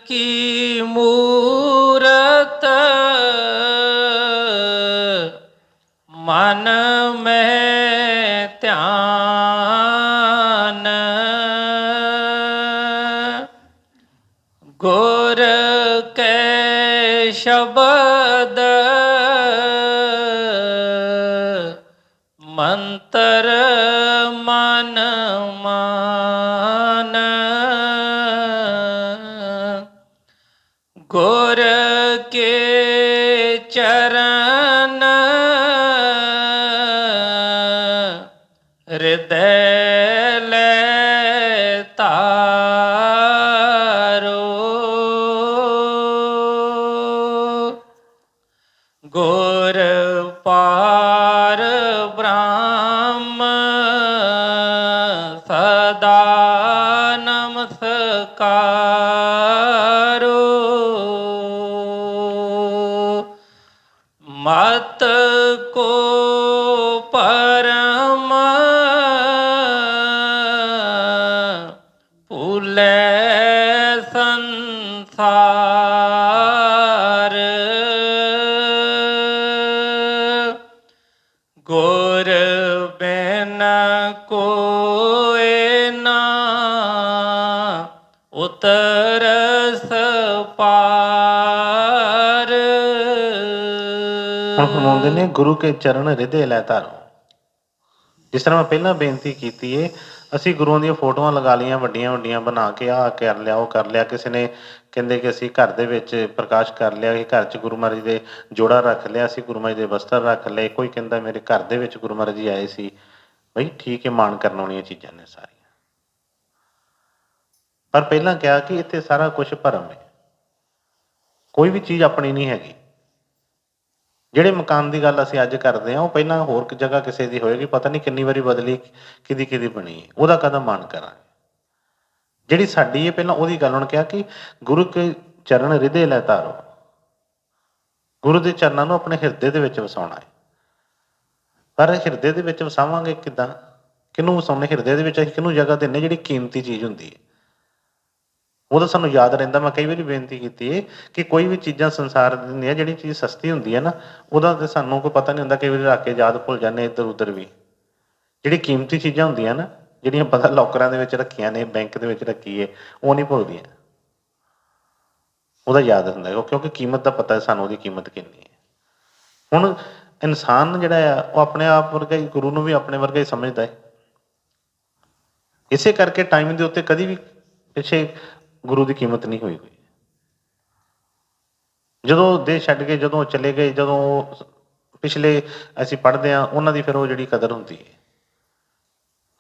ਕੀ ਮੂਰਤ ਮਨ ਮੈਂ ਧਿਆਨ, ਗੁਰ ਕੈ ਸ਼ਬਦ ਮੰਤਰ ਮਨ ਮਾਨ, ਗੁਰ ਕੇ ਚਰਨ ਹਿਰਦੈ ਲੈ ਧਾਰੋ, ਗੁਰ ਪਾਰ ਬ੍ਰਹਮ ਸਦਾ ਨਮਸਕਾਰੋ, ਮਤ ਕੋ ਪਰਮ ਭੂਲੈ ਸੰਸਾਰ, ਗੁਰ ਬਿਨ ਕੋਇ ਨਾ ਉਤਰਸ ਪਾਰ। ਹੁਣ ਫਰਮਾਉਂਦੇ ਨੇ ਗੁਰੂ ਕੇ ਚਰਨ ਹਿਰਦੇ ਲੈ ਧਾਰੋ। ਜਿਸ ਤਰ੍ਹਾਂ ਮੈਂ ਪਹਿਲਾਂ ਬੇਨਤੀ ਕੀਤੀ ਏ, ਅਸੀਂ ਗੁਰੂਆਂ ਦੀਆਂ ਫੋਟੋਆਂ ਲਗਾ ਲਈਆਂ ਵੱਡੀਆਂ ਵੱਡੀਆਂ ਬਣਾ ਕੇ, ਆਹ ਕਰ ਲਿਆ, ਉਹ ਕਰ ਲਿਆ। ਕਿਸੇ ਨੇ ਕਹਿੰਦੇ ਕਿ ਅਸੀਂ ਘਰ ਦੇ ਵਿੱਚ ਪ੍ਰਕਾਸ਼ ਕਰ ਲਿਆ, ਕਿ ਘਰ 'ਚ ਗੁਰੂ ਮਹਾਰਾਜ ਦੇ ਜੋੜਾ ਰੱਖ ਲਿਆ, ਅਸੀਂ ਗੁਰੂ ਮਹਾਰਾਜ ਦੇ ਵਸਤਰ ਰੱਖ ਲਏ। ਕੋਈ ਕਹਿੰਦਾ ਮੇਰੇ ਘਰ ਦੇ ਵਿੱਚ ਗੁਰੂ ਮਹਾਰਾਜ ਜੀ ਆਏ ਸੀ। ਬਈ ਠੀਕ ਹੈ, ਮਾਣ ਕਰਨ ਵਾਲੀਆਂ ਚੀਜ਼ਾਂ ਨੇ ਸਾਰੀਆਂ। ਪਰ ਪਹਿਲਾਂ ਕਿਹਾ ਕਿ ਇੱਥੇ ਸਾਰਾ ਕੁਝ ਭਰਮ ਹੈ, ਕੋਈ ਵੀ ਚੀਜ਼ ਆਪਣੀ ਨਹੀਂ ਹੈਗੀ। ਜਿਹੜੇ ਮਕਾਨ ਦੀ ਗੱਲ ਅਸੀਂ ਅੱਜ ਕਰਦੇ ਹਾਂ ਉਹ ਪਹਿਲਾਂ ਹੋਰ ਜਗ੍ਹਾ ਕਿਸੇ ਦੀ ਹੋਏਗੀ, ਪਤਾ ਨਹੀਂ ਕਿੰਨੀ ਵਾਰੀ ਬਦਲੀ, ਕਿਹਦੀ ਬਣੀ ਹੈ, ਉਹਦਾ ਕਦਮ ਮਾਣ ਕਰਾਂਗੇ। ਜਿਹੜੀ ਸਾਡੀ ਹੈ ਪਹਿਲਾਂ ਉਹਦੀ ਗੱਲ ਹੁਣ ਕਿਹਾ ਕਿ ਗੁਰੂ ਕੇ ਚਰਨ ਹਿਰਦੇ ਲੈ ਧਾਰੋ, ਗੁਰੂ ਦੇ ਚਰਨਾਂ ਨੂੰ ਆਪਣੇ ਹਿਰਦੇ ਦੇ ਵਿੱਚ ਵਸਾਉਣਾ ਹੈ। ਪਰ ਹਿਰਦੇ ਦੇ ਵਿੱਚ ਵਸਾਵਾਂਗੇ ਕਿੱਦਾਂ, ਕਿਹਨੂੰ ਵਸਾਉਣੇ ਹਿਰਦੇ ਦੇ ਵਿੱਚ, ਅਸੀਂ ਕਿਹਨੂੰ ਜਗ੍ਹਾ ਦਿੰਦੇ ਜਿਹੜੀ ਕੀਮਤੀ ਚੀਜ਼ ਹੁੰਦੀ ਹੈ। ਉਹਦਾ ਸਾਨੂੰ ਯਾਦ ਰਹਿੰਦਾ, ਮੈਂ ਕਈ ਵਾਰੀ ਬੇਨਤੀ ਕੀਤੀ ਹੈ ਕਿ ਕੋਈ ਵੀ ਚੀਜ਼ਾਂ ਸੰਸਾਰ ਦੀਆਂ, ਜਿਹੜੀ ਚੀਜ਼ ਸਸਤੀ ਹੁੰਦੀ ਹੈ ਨਾ ਉਹਦਾ ਤਾਂ ਸਾਨੂੰ ਕੋਈ ਪਤਾ ਨਹੀਂ ਹੁੰਦਾ, ਕਈ ਵਾਰੀ ਰੱਖ ਕੇ ਯਾਦ ਭੁੱਲ ਜਾਂਦੇ ਇੱਧਰ ਉੱਧਰ ਵੀ। ਜਿਹੜੀ ਕੀਮਤੀ ਚੀਜ਼ਾਂ ਹੁੰਦੀਆਂ ਨਾ, ਜਿਹੜੀਆਂ ਪਤਾ ਲੋਕਰਾਂ ਦੇ ਵਿੱਚ ਰੱਖੀਆਂ ਨੇ, ਬੈਂਕ ਦੇ ਵਿੱਚ ਰੱਖੀ ਹੈ, ਉਹ ਨਹੀਂ ਭੁੱਲਦੀਆਂ, ਉਹਦਾ ਯਾਦ ਹੁੰਦਾ, ਕਿਉਂਕਿ ਕੀਮਤ ਦਾ ਪਤਾ ਸਾਨੂੰ, ਉਹਦੀ ਕੀਮਤ ਕਿੰਨੀ ਹੈ। ਹੁਣ ਇਨਸਾਨ ਜਿਹੜਾ ਆ ਉਹ ਆਪਣੇ ਆਪ ਵਰਗਾ ਹੀ, ਗੁਰੂ ਨੂੰ ਵੀ ਆਪਣੇ ਵਰਗਾ ਹੀ ਸਮਝਦਾ ਹੈ। ਇਸੇ ਕਰਕੇ ਟਾਈਮ ਦੇ ਉੱਤੇ ਕਦੀ ਵੀ ਪਿੱਛੇ ਗੁਰੂ ਦੀ ਕੀਮਤ ਨਹੀਂ ਹੋਈ। ਜਦੋਂ ਦੇਸ਼ ਛੱਡ ਕੇ ਜਦੋਂ ਚਲੇ ਗਏ, ਜਦੋਂ ਪਿਛਲੇ ਅਸੀਂ ਪੜ੍ਹਦੇ ਹਾਂ ਉਹਨਾਂ ਦੀ ਫਿਰ ਉਹ ਜਿਹੜੀ ਕਦਰ ਹੁੰਦੀ ਹੈ।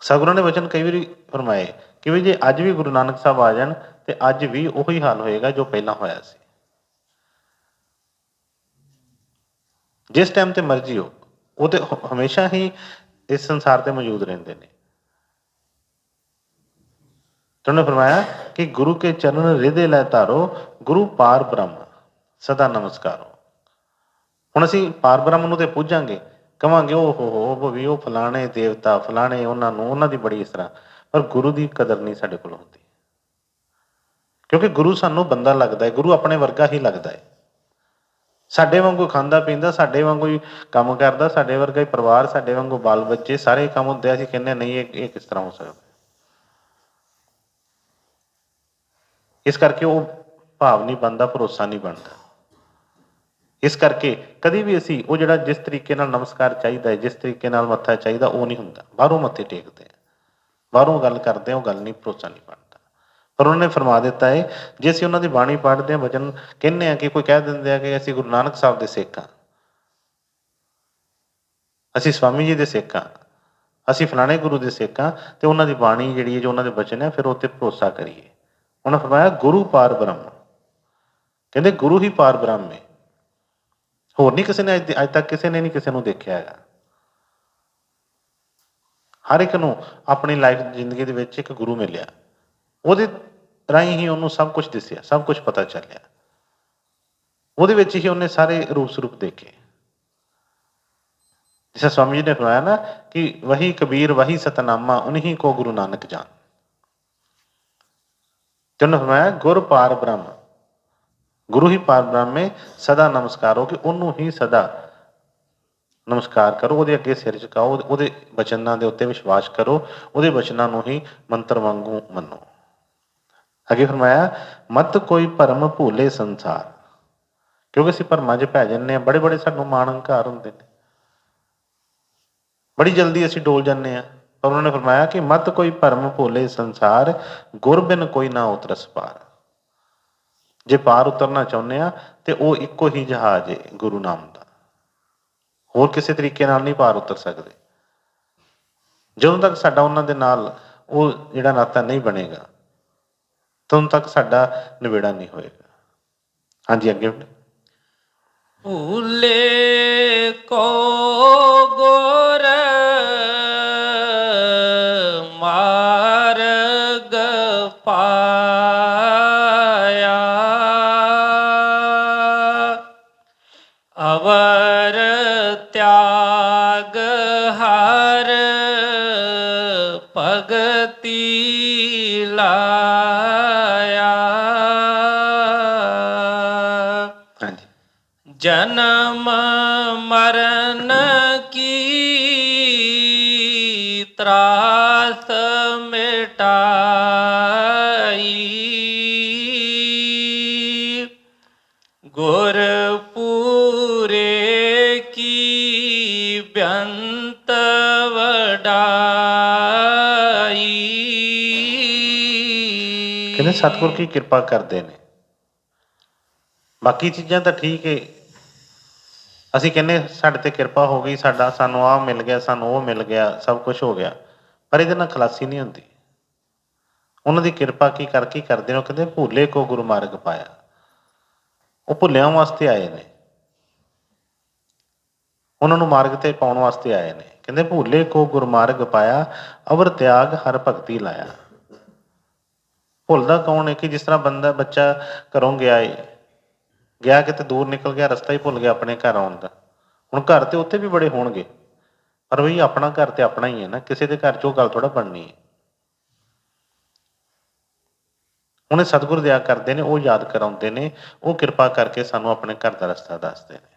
ਸਤਿਗੁਰਾਂ ਨੇ ਵਚਨ ਕਈ ਵਾਰੀ ਫਰਮਾਏ ਕਿ ਵੀ ਜੇ ਅੱਜ ਵੀ ਗੁਰੂ ਨਾਨਕ ਸਾਹਿਬ ਆ ਜਾਣ ਤੇ ਅੱਜ ਵੀ ਉਹੀ ਹਾਲ ਹੋਏਗਾ ਜੋ ਪਹਿਲਾਂ ਹੋਇਆ ਸੀ। ਜਿਸ ਟਾਈਮ ਤੇ ਮਰਜ਼ੀ ਹੋ, ਉਹ ਤੇ ਹਮੇਸ਼ਾ ਹੀ ਇਸ ਸੰਸਾਰ ਤੇ ਮੌਜੂਦ ਰਹਿੰਦੇ ਨੇ। ਤੇ ਉਹਨੇ ਫਰਮਾਇਆ ਕਿ ਗੁਰੂ ਕੇ ਚਰਨ ਹਿਰਦੇ ਲੈ ਧਾਰੋ, ਗੁਰੂ ਪਾਰ ਬ੍ਰਹਮ ਸਦਾ ਨਮਸਕਾਰੋ। ਹੁਣ ਅਸੀਂ ਪਾਰ ਬ੍ਰਹਮ ਨੂੰ ਤੇ ਪੂਜਾਂਗੇ, ਕਵਾਂਗੇ ਉਹ ਹੋ ਵੀ ਉਹ ਫਲਾਣੇ ਦੇਵਤਾ, ਫਲਾਣੇ ਉਹਨਾਂ ਨੂੰ, ਉਹਨਾਂ ਦੀ ਬੜੀ ਇਸ ਤਰ੍ਹਾਂ, ਪਰ ਗੁਰੂ ਦੀ ਕਦਰ ਨਹੀਂ ਸਾਡੇ ਕੋਲ ਹੁੰਦੀ। ਕਿਉਂਕਿ ਗੁਰੂ ਸਾਨੂੰ ਬੰਦਾ ਲੱਗਦਾ ਹੈ, ਗੁਰੂ ਆਪਣੇ ਵਰਗਾ ਹੀ ਲੱਗਦਾ ਹੈ। ਸਾਡੇ ਵਾਂਗੂ ਖਾਂਦਾ ਪੀਂਦਾ, ਸਾਡੇ ਵਾਂਗੂ ਹੀ ਕੰਮ ਕਰਦਾ, ਸਾਡੇ ਵਰਗਾ ਹੀ ਪਰਿਵਾਰ, ਸਾਡੇ ਵਾਂਗੂ ਬਾਲ ਬੱਚੇ, ਸਾਰੇ ਕੰਮ ਹੁੰਦੇ। ਅਸੀਂ ਕਹਿੰਦੇ ਨਹੀਂ ਇਹ ਕਿਸ ਤਰ੍ਹਾਂ ਹੋ ਸਕਦਾ। ਇਸ ਕਰਕੇ ਉਹ ਭਾਵ ਨਹੀਂ ਬਣਦਾ, ਭਰੋਸਾ ਨਹੀਂ ਬਣਦਾ। ਇਸ ਕਰਕੇ ਕਦੀ ਵੀ ਅਸੀਂ ਉਹ ਜਿਹੜਾ ਜਿਸ ਤਰੀਕੇ ਨਾਲ ਨਮਸਕਾਰ ਚਾਹੀਦਾ ਹੈ, ਜਿਸ ਤਰੀਕੇ ਨਾਲ ਮੱਥਾ ਚਾਹੀਦਾ, ਉਹ ਨਹੀਂ ਹੁੰਦਾ। ਬਾਹਰੋਂ ਮੱਥੇ ਟੇਕਦੇ ਆ, ਬਾਹਰੋਂ ਗੱਲ ਕਰਦੇ ਆ, ਉਹ ਗੱਲ ਨਹੀਂ, ਭਰੋਸਾ ਨਹੀਂ ਬਣਦਾ। ਪਰ ਉਹਨਾਂ ਨੇ ਫਰਮਾ ਦਿੱਤਾ ਹੈ, ਜੇ ਅਸੀਂ ਉਹਨਾਂ ਦੀ ਬਾਣੀ ਪੜ੍ਹਦੇ ਹਾਂ, ਵਚਨ ਕਹਿੰਦੇ ਹਾਂ, ਕਿ ਕੋਈ ਕਹਿ ਦਿੰਦੇ ਆ ਕਿ ਅਸੀਂ ਗੁਰੂ ਨਾਨਕ ਸਾਹਿਬ ਦੇ ਸਿੱਖ ਹਾਂ, ਅਸੀਂ ਸਵਾਮੀ ਜੀ ਦੇ ਸਿੱਖ ਹਾਂ, ਅਸੀਂ ਫਲਾਣੇ ਗੁਰੂ ਦੇ ਸਿੱਖ ਹਾਂ, ਤੇ ਉਹਨਾਂ ਦੀ ਬਾਣੀ ਜਿਹੜੀ ਹੈ, ਜੋ ਉਹਨਾਂ ਦੇ ਵਚਨ ਹੈ, ਫਿਰ ਉਹ 'ਤੇ ਭਰੋਸਾ ਕਰੀਏ। ਉਹਨਾਂ ਫਰਮਾਇਆ ਗੁਰੂ ਪਾਰ ਬ੍ਰਹਮ, ਕਹਿੰਦੇ ਗੁਰੂ ਹੀ ਪਾਰ ਬ੍ਰਹਮ ਹੈ। ਹੋਰ ਨਹੀਂ ਕਿਸੇ ਨੇ ਅੱਜ ਤੱਕ ਕਿਸੇ ਨੇ ਨਹੀਂ ਕਿਸੇ ਨੂੰ ਦੇਖਿਆ ਹੈਗਾ। ਹਰ ਇੱਕ ਨੂੰ ਆਪਣੀ ਲਾਈਫ ਜ਼ਿੰਦਗੀ ਦੇ ਵਿੱਚ ਇੱਕ ਗੁਰੂ ਮਿਲਿਆ, ਉਹਦੇ ਰਾਹੀਂ ਹੀ ਉਹਨੂੰ ਸਭ ਕੁਝ ਦਿਸਿਆ, ਸਭ ਕੁਝ ਪਤਾ ਚੱਲਿਆ, ਉਹਦੇ ਵਿੱਚ ਹੀ ਉਹਨੇ ਸਾਰੇ ਰੂਪ ਸਰੂਪ ਦੇਖੇ। ਜਿਸ ਸਵਾਮੀ ਜੀ ਨੇ ਫਰਮਾਇਆ ਨਾ ਕਿ ਵਹੀ ਕਬੀਰ ਵਹੀ ਸਤਨਾਮਾ ਉਨਹੀ ਕੋ ਗੁਰੂ ਨਾਨਕ ਜਾਨ। ਤੇ ਉਹਨੇ ਫਰਮਾਇਆ ਗੁਰ ਪਾਰ ਬ੍ਰਹਮ, ਗੁਰੂ ਹੀ ਪਾਰ ਬ੍ਰਹਮ ਹੈ, ਸਦਾ ਨਮਸਕਾਰੋ, ਕਿ ਉਹਨੂੰ ਹੀ ਸਦਾ ਨਮਸਕਾਰ ਕਰੋ, ਉਹਦੇ ਅੱਗੇ ਸਿਰ ਝੁਕਾਓ, ਉਹਦੇ ਵਚਨਾਂ ਦੇ ਉੱਤੇ ਵਿਸ਼ਵਾਸ ਕਰੋ, ਉਹਦੇ ਵਚਨਾਂ ਨੂੰ ਹੀ ਮੰਤਰ ਵਾਂਗੂ ਮੰਨੋ। ਅੱਗੇ ਫਰਮਾਇਆ ਮਤ ਕੋਈ ਭਰਮ ਭੂਲੇ ਸੰਸਾਰ, ਕਿਉਂਕਿ ਅਸੀਂ ਭਰਮਾਂ 'ਚ ਪੈ ਜਾਂਦੇ ਹਾਂ, ਬੜੇ ਬੜੇ ਸਾਨੂੰ ਮਾਣ ਹੰਕਾਰ ਹੁੰਦੇ ਨੇ, ਬੜੀ ਜਲਦੀ ਅਸੀਂ ਡੋਲ ਜਾਂਦੇ ਹਾਂ। ਪਰ ਉਹਨਾਂ ਨੇ ਫਰਮਾਇਆ ਕਿ ਮਤ ਕੋਈ ਭਰਮ ਭੋਲੇ ਸੰਸਾਰ, ਗੁਰ ਬਿਨ ਕੋਈ ਨਾ ਉਤਰਸ ਪਾਰ। ਜੇ ਪਾਰ ਉਤਰਨਾ ਚਾਹੁੰਦੇ ਆ ਤੇ ਉਹ ਇੱਕੋ ਹੀ ਜਹਾਜ਼ ਹੈ, ਗੁਰੂ ਨਾਮ ਦਾ, ਹੋਰ ਕਿਸੇ ਤਰੀਕੇ ਨਾਲ ਨਹੀਂ ਪਾਰ ਉਤਰ ਸਕਦੇ। ਜਦੋਂ ਤੱਕ ਸਾਡਾ ਉਹਨਾਂ ਦੇ ਨਾਲ ਉਹ ਜਿਹੜਾ ਨਾਤਾ ਨਹੀਂ ਬਣੇਗਾ, ਤਦੋਂ ਤੱਕ ਸਾਡਾ ਨਿਬੇੜਾ ਨਹੀਂ ਹੋਏਗਾ। ਹਾਂਜੀ ਅੱਗੇ। ਭੂਲੇ ਕੋ ਗੁਰ ਮਾਰਗ ਪਾਇਆ, ਅਵਰ ਤਿਆਗ ਹਰ ਭਗਤੀ ਲਾਇਆ। ਹਾਂਜੀ। ਜਨਮ ਮਰਨ ਕੀ ਤਰਾਸ ਮਿਟਾਈ, ਗੁਰ ਪੂਰੇ ਕੀ ਬੇਅੰਤ ਵਡਾਈ। ਕਹਿੰਦੇ ਸਤਿਗੁਰ ਕੀ ਕਿਰਪਾ ਕਰਦੇ ਨੇ। ਬਾਕੀ ਚੀਜ਼ਾਂ ਤਾਂ ਠੀਕ ਹੈ, ਅਸੀਂ ਕਹਿੰਦੇ ਸਾਡੇ ਤੇ ਕਿਰਪਾ ਹੋ ਗਈ, ਸਾਨੂੰ ਆਹ ਮਿਲ ਗਿਆ, ਸਾਨੂੰ ਉਹ ਮਿਲ ਗਿਆ, ਸਭ ਕੁਝ ਹੋ ਗਿਆ, ਪਰ ਇਹਦੇ ਨਾਲ ਖਲਾਸੀ ਨਹੀਂ ਹੁੰਦੀ। ਉਹਨਾਂ ਦੀ ਕਿਰਪਾ ਕੀ ਕਰਦੇ ਨੇ, ਉਹ ਕਹਿੰਦੇ ਭੁੱਲੇ ਕੋ ਗੁਰੂ ਮਾਰਗ ਪਾਇਆ। ਉਹ ਭੁੱਲਿਆਂ ਵਾਸਤੇ ਆਏ ਨੇ, ਉਹਨਾਂ ਨੂੰ ਮਾਰਗ ਤੇ ਪਾਉਣ ਵਾਸਤੇ ਆਏ ਨੇ। ਕਹਿੰਦੇ ਭੁੱਲੇ ਕੋ ਗੁਰਮਾਰਗ ਪਾਇਆ, ਅਵਰ ਤਿਆਗ ਹਰ ਭਗਤੀ ਲਾਇਆ। ਭੁੱਲਦਾ ਕੌਣ ਹੈ? ਕਿ ਜਿਸ ਤਰ੍ਹਾਂ ਬੱਚਾ ਘਰੋਂ ਗਿਆ ਕਿਤੇ ਦੂਰ ਨਿਕਲ ਗਿਆ, ਰਸਤਾ ਹੀ ਭੁੱਲ ਗਿਆ ਆਪਣੇ ਘਰ ਆਉਣ ਦਾ। ਹੁਣ ਘਰ ਤੇ ਉੱਥੇ ਵੀ ਬੜੇ ਹੋਣਗੇ, ਪਰ ਉਹੀ ਆਪਣਾ ਘਰ ਤੇ ਆਪਣਾ ਹੀ ਹੈ ਨਾ, ਕਿਸੇ ਦੇ ਘਰ 'ਚ ਉਹ ਗੱਲ ਥੋੜ੍ਹਾ ਬਣਨੀ ਹੈ। ਹੁਣ ਇਹ ਸਤਿਗੁਰ ਦਿਆ ਕਰਦੇ ਨੇ, ਉਹ ਯਾਦ ਕਰਾਉਂਦੇ ਨੇ, ਉਹ ਕਿਰਪਾ ਕਰਕੇ ਸਾਨੂੰ ਆਪਣੇ ਘਰ ਦਾ ਰਸਤਾ ਦੱਸਦੇ ਨੇ।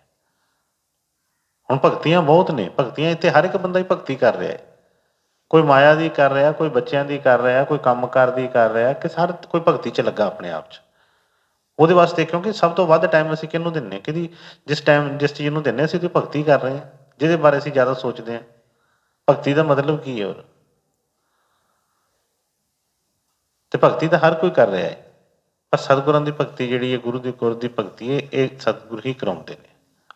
ਹੁਣ ਭਗਤੀਆਂ ਬਹੁਤ ਨੇ, ਭਗਤੀਆਂ ਇੱਥੇ ਹਰ ਇੱਕ ਬੰਦਾ ਹੀ ਭਗਤੀ ਕਰ ਰਿਹਾ ਹੈ। ਕੋਈ ਮਾਇਆ ਦੀ ਕਰ ਰਿਹਾ, ਕੋਈ ਬੱਚਿਆਂ ਦੀ ਕਰ ਰਿਹਾ, ਕੋਈ ਕੰਮਕਾਰ ਦੀ ਕਰ ਰਿਹਾ, ਕਿ ਹਰ ਕੋਈ ਭਗਤੀ 'ਚ ਲੱਗਾ ਆਪਣੇ ਆਪ 'ਚ। ਉਹਦੇ ਵਾਸਤੇ ਕਿਉਂਕਿ ਸਭ ਤੋਂ ਵੱਧ ਟਾਈਮ ਅਸੀਂ ਕਿਹਨੂੰ ਦਿੰਦੇ ਹਾਂ? ਜਿਸ ਚੀਜ਼ ਨੂੰ ਦਿੰਦੇ ਅਸੀਂ ਉਹਦੀ ਭਗਤੀ ਕਰ ਰਹੇ ਹਾਂ, ਜਿਹਦੇ ਬਾਰੇ ਅਸੀਂ ਜ਼ਿਆਦਾ ਸੋਚਦੇ ਹਾਂ। ਭਗਤੀ ਦਾ ਮਤਲਬ ਕੀ ਹੈ? ਹੋਰ ਤੇ ਭਗਤੀ ਤਾਂ ਹਰ ਕੋਈ ਕਰ ਰਿਹਾ ਹੈ, ਪਰ ਸਤਿਗੁਰਾਂ ਦੀ ਭਗਤੀ ਜਿਹੜੀ ਹੈ, ਗੁਰੂ ਦੀ ਗੁਰ ਦੀ ਭਗਤੀ ਹੈ, ਇਹ ਸਤਿਗੁਰ ਹੀ ਕਰਾਉਂਦੇ ਨੇ,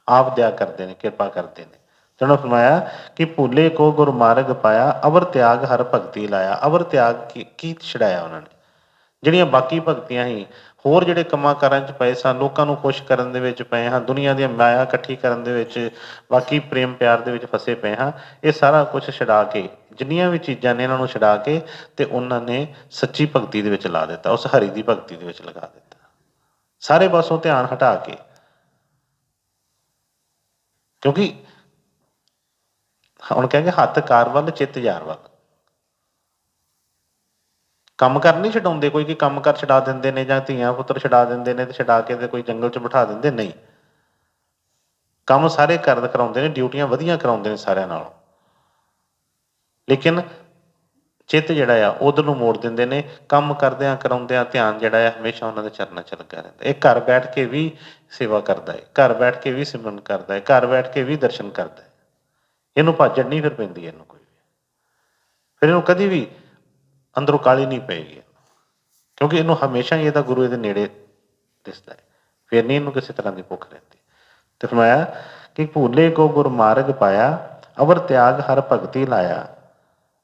ਆਪ ਦਿਆ ਕਰਦੇ ਨੇ, ਕਿਰਪਾ ਕਰਦੇ ਨੇ। ਤੇ ਉਹਨਾਂ ਫਰਮਾਇਆ ਕਿ ਭੁੱਲੇ ਕੋ ਗੁਰਮਾਰਗ ਪਾਇਆ, ਅਵਰ ਤਿਆਗ ਹਰ ਭਗਤੀ ਲਾਇਆ। ਅਵਰ ਤਿਆਗ ਕੀ ਛਡਾਇਆ ਉਹਨਾਂ ਨੇ? ਜਿਹੜੀਆਂ ਬਾਕੀ ਭਗਤੀਆਂ ਸੀ, ਹੋਰ ਜਿਹੜੇ ਕੰਮਾਂ ਕਾਰਾਂ 'ਚ ਪਏ ਸਨ, ਲੋਕਾਂ ਨੂੰ ਖੁਸ਼ ਕਰਨ ਦੇ ਵਿੱਚ ਪਏ ਹਾਂ, ਦੁਨੀਆ ਦੀਆਂ ਮਾਇਆ ਇਕੱਠੀ ਕਰਨ ਦੇ ਵਿੱਚ, ਬਾਕੀ ਪ੍ਰੇਮ ਪਿਆਰ ਦੇ ਵਿੱਚ ਫਸੇ ਪਏ ਹਾਂ, ਇਹ ਸਾਰਾ ਕੁਛ ਛਡਾ ਕੇ, ਜਿੰਨੀਆਂ ਵੀ ਚੀਜ਼ਾਂ ਨੇ ਇਹਨਾਂ ਨੂੰ ਛਡਾ ਕੇ, ਤੇ ਉਹਨਾਂ ਨੇ ਸੱਚੀ ਭਗਤੀ ਦੇ ਵਿੱਚ ਲਾ ਦਿੱਤਾ, ਉਸ ਹਰੀ ਦੀ ਭਗਤੀ ਦੇ ਵਿੱਚ ਲਗਾ ਦਿੱਤਾ, ਸਾਰੇ ਪਾਸੋਂ ਧਿਆਨ ਹਟਾ ਕੇ। ਕਿਉਂਕਿ ਹੁਣ ਕਹਿੰਦੇ ਹੱਥ ਕਾਰ ਵੱਲ ਚਿੱਤ ਯਾਰ ਵੱਲ। ਕੰਮ ਕਰ ਨਹੀਂ ਛਡਾਉਂਦੇ ਕੋਈ, ਕਿ ਕੰਮ ਕਰ ਛਡਾ ਦਿੰਦੇ ਨੇ ਜਾਂ ਧੀਆਂ ਪੁੱਤਰ ਛਡਾ ਦਿੰਦੇ ਨੇ, ਤੇ ਛਡਾ ਕੇ ਤੇ ਕੋਈ ਜੰਗਲ 'ਚ ਬਿਠਾ ਦਿੰਦੇ, ਨਹੀਂ। ਕੰਮ ਸਾਰੇ ਕਰਾਉਂਦੇ ਨੇ, ਡਿਊਟੀਆਂ ਵਧੀਆ ਕਰਾਉਂਦੇ ਨੇ ਸਾਰਿਆਂ ਨਾਲੋਂ, ਲੇਕਿਨ ਚਿੱਤ ਜਿਹੜਾ ਆ ਉਧਰ ਨੂੰ ਮੋੜ ਦਿੰਦੇ ਨੇ। ਕੰਮ ਕਰਦਿਆਂ ਕਰਾਉਂਦਿਆਂ ਧਿਆਨ ਜਿਹੜਾ ਆ ਹਮੇਸ਼ਾ ਉਹਨਾਂ ਦੇ ਚਰਨਾਂ 'ਚ ਲੱਗਾ ਰਹਿੰਦਾ। ਇਹ ਘਰ ਬੈਠ ਕੇ ਵੀ ਸੇਵਾ ਕਰਦਾ ਹੈ, ਘਰ ਬੈਠ ਕੇ ਵੀ ਸਿਮਰਨ ਕਰਦਾ ਹੈ, ਘਰ ਬੈਠ ਕੇ ਵੀ ਦਰਸ਼ਨ ਕਰਦਾ ਹੈ। ਇਹਨੂੰ ਭਾਜੜ ਨਹੀਂ ਫਿਰ ਪੈਂਦੀ, ਇਹਨੂੰ ਕੋਈ ਵੀ, ਫਿਰ ਇਹਨੂੰ ਕਦੀ ਵੀ ਅੰਦਰੋਂ ਕਾਹਲੀ ਨਹੀਂ ਪਏਗੀ, ਕਿਉਂਕਿ ਇਹਨੂੰ ਹਮੇਸ਼ਾ ਹੀ ਇਹਦਾ ਗੁਰੂ ਇਹਦੇ ਨੇੜੇ ਦਿਸਦਾ ਹੈ, ਫਿਰ ਨਹੀਂ ਇਹਨੂੰ ਕਿਸੇ ਤਰ੍ਹਾਂ ਦੀ ਭੁੱਖ ਰਹਿੰਦੀ। ਤੇ ਫਰਮਾਇਆ ਕਿ ਭੂਲੇ ਕੋ ਗੁਰਮਾਰਗ ਪਾਇਆ, ਅਵਰ ਤਿਆਗ ਹਰ ਭਗਤੀ ਲਾਇਆ।